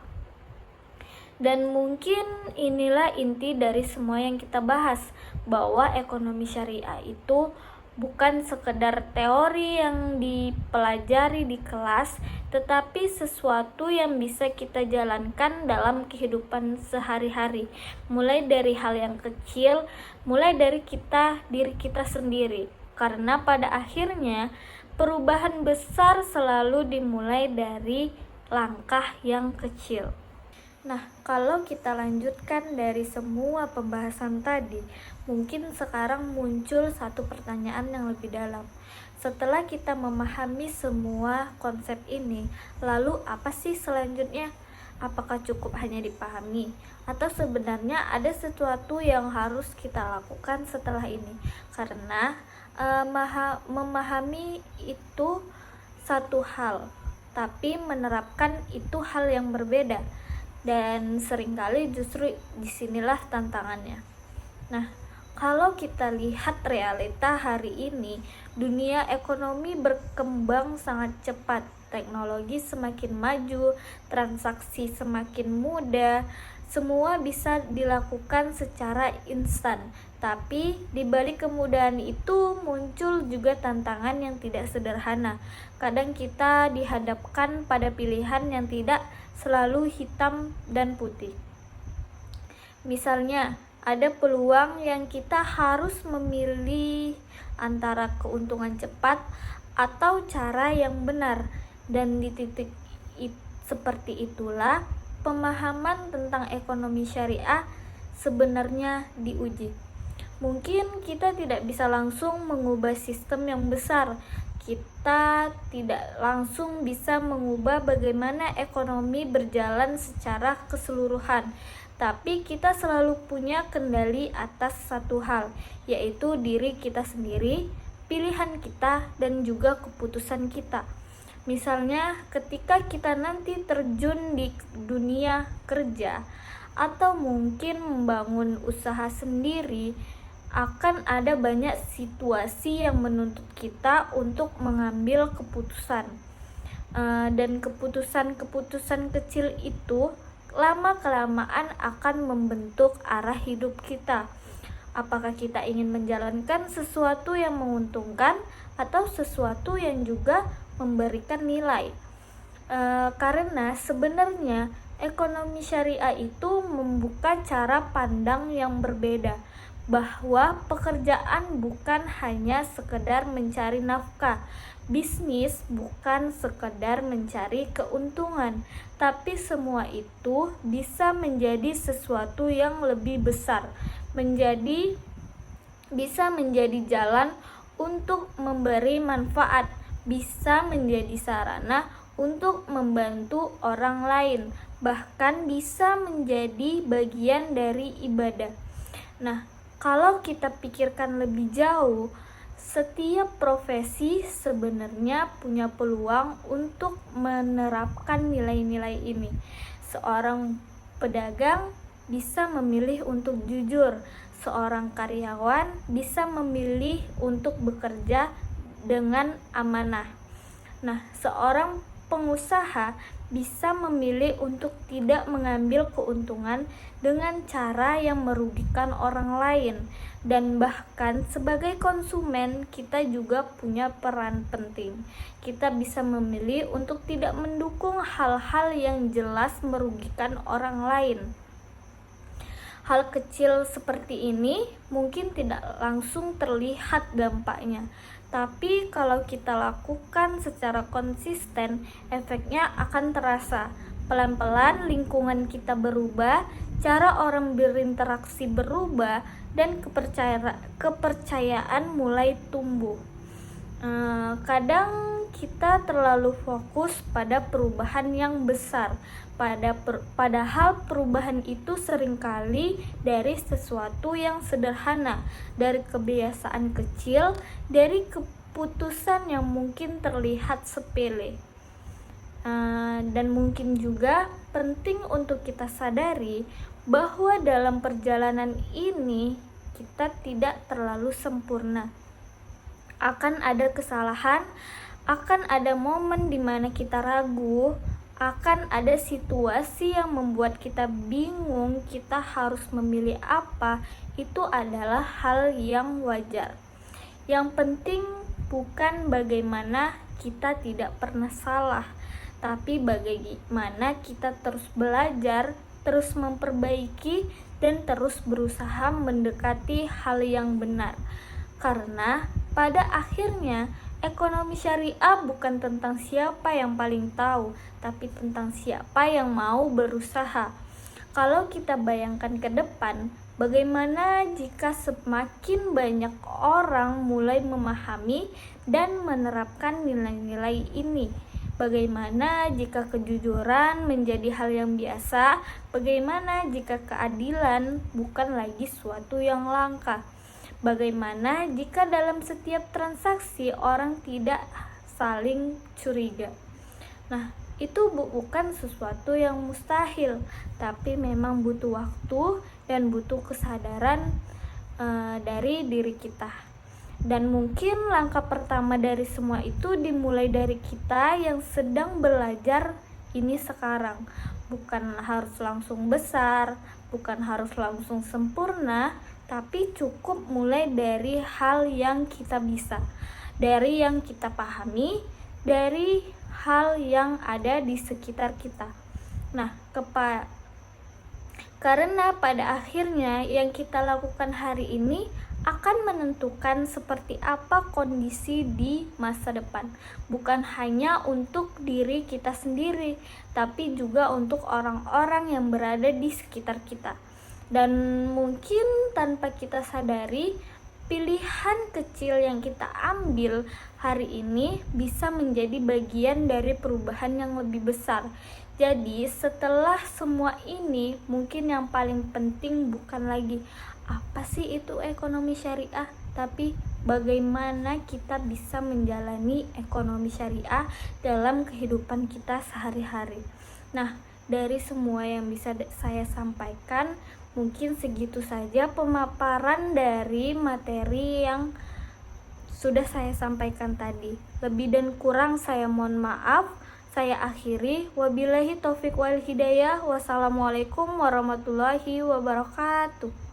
Dan mungkin inilah inti dari semua yang kita bahas, bahwa ekonomi syariah itu bukan sekedar teori yang dipelajari di kelas, tetapi sesuatu yang bisa kita jalankan dalam kehidupan sehari-hari, mulai dari hal yang kecil, mulai dari diri kita sendiri. Karena pada akhirnya perubahan besar selalu dimulai dari langkah yang kecil. Nah, kalau kita lanjutkan dari semua pembahasan tadi, mungkin sekarang muncul satu pertanyaan yang lebih dalam. Setelah kita memahami semua konsep ini, lalu apa sih selanjutnya? Apakah cukup hanya dipahami? Atau sebenarnya ada sesuatu yang harus kita lakukan setelah ini? Karena memahami itu satu hal, tapi menerapkan itu hal yang berbeda. Dan seringkali justru disinilah tantangannya. Nah, kalau kita lihat realita hari ini, dunia ekonomi berkembang sangat cepat. Teknologi semakin maju, transaksi semakin mudah, Semua bisa dilakukan secara instan, tapi di balik kemudahan itu muncul juga tantangan yang tidak sederhana. Kadang kita dihadapkan pada pilihan yang tidak selalu hitam dan putih. Misalnya, ada peluang yang kita harus memilih antara keuntungan cepat atau cara yang benar, dan di titik seperti itulah pemahaman tentang ekonomi syariah sebenarnya diuji. Mungkin kita tidak bisa langsung mengubah sistem yang besar, kita tidak langsung bisa mengubah bagaimana ekonomi berjalan secara keseluruhan, tapi kita selalu punya kendali atas satu hal, yaitu diri kita sendiri, pilihan kita, dan juga keputusan kita. Misalnya ketika kita nanti terjun di dunia kerja atau mungkin membangun usaha sendiri, akan ada banyak situasi yang menuntut kita untuk mengambil keputusan, dan keputusan-keputusan kecil itu lama-kelamaan akan membentuk arah hidup kita. Apakah kita ingin menjalankan sesuatu yang menguntungkan atau sesuatu yang juga memberikan nilai? Karena sebenarnya ekonomi syariah itu membuka cara pandang yang berbeda, bahwa pekerjaan bukan hanya sekedar mencari nafkah, bisnis bukan sekedar mencari keuntungan, tapi semua itu bisa menjadi sesuatu yang lebih besar, bisa menjadi jalan untuk memberi manfaat, bisa menjadi sarana untuk membantu orang lain, bahkan bisa menjadi bagian dari ibadah. Nah, kalau kita pikirkan lebih jauh, setiap profesi sebenarnya punya peluang untuk menerapkan nilai-nilai ini. Seorang pedagang bisa memilih untuk jujur, seorang karyawan bisa memilih untuk bekerja dengan amanah. Nah, seorang pengusaha bisa memilih untuk tidak mengambil keuntungan dengan cara yang merugikan orang lain. Dan bahkan sebagai konsumen, kita juga punya peran penting. Kita bisa memilih untuk tidak mendukung hal-hal yang jelas merugikan orang lain. Hal kecil seperti ini mungkin tidak langsung terlihat dampaknya, tapi kalau kita lakukan secara konsisten, efeknya akan terasa. Pelan-pelan lingkungan kita berubah, cara orang berinteraksi berubah, dan kepercayaan mulai tumbuh. Kadang kita terlalu fokus pada perubahan yang besar, padahal perubahan itu seringkali dari sesuatu yang sederhana, dari kebiasaan kecil, dari keputusan yang mungkin terlihat sepele. Dan mungkin juga penting untuk kita sadari bahwa dalam perjalanan ini kita tidak terlalu sempurna. Akan ada kesalahan, akan ada momen di mana kita ragu, akan ada situasi yang membuat kita bingung, kita harus memilih apa. Itu adalah hal yang wajar. Yang penting bukan bagaimana kita tidak pernah salah, tapi bagaimana kita terus belajar, terus memperbaiki, dan terus berusaha mendekati hal yang benar. Karena pada akhirnya ekonomi syariah bukan tentang siapa yang paling tahu, tapi tentang siapa yang mau berusaha. Kalau kita bayangkan ke depan, bagaimana jika semakin banyak orang mulai memahami dan menerapkan nilai-nilai ini? Bagaimana jika kejujuran menjadi hal yang biasa? Bagaimana jika keadilan bukan lagi suatu yang langka? Bagaimana jika dalam setiap transaksi orang tidak saling curiga? Nah, itu bukan sesuatu yang mustahil, tapi memang butuh waktu dan butuh kesadaran dari diri kita. Dan mungkin langkah pertama dari semua itu dimulai dari kita yang sedang belajar ini sekarang. bukan harus langsung besar, bukan harus langsung sempurna, tapi cukup mulai dari hal yang kita bisa, dari yang kita pahami, dari hal yang ada di sekitar kita. Nah, karena pada akhirnya yang kita lakukan hari ini akan menentukan seperti apa kondisi di masa depan. Bukan hanya untuk diri kita sendiri, tapi juga untuk orang-orang yang berada di sekitar kita. Dan mungkin tanpa kita sadari, pilihan kecil yang kita ambil hari ini bisa menjadi bagian dari perubahan yang lebih besar. Jadi setelah semua ini, mungkin yang paling penting bukan lagi apa sih itu ekonomi syariah, tapi bagaimana kita bisa menjalani ekonomi syariah dalam kehidupan kita sehari-hari. Nah, dari semua yang bisa saya sampaikan, mungkin segitu saja pemaparan dari materi yang sudah saya sampaikan tadi. Lebih dan kurang saya mohon maaf. Saya akhiri. Wabillahi taufik wal hidayah. Wassalamualaikum warahmatullahi wabarakatuh.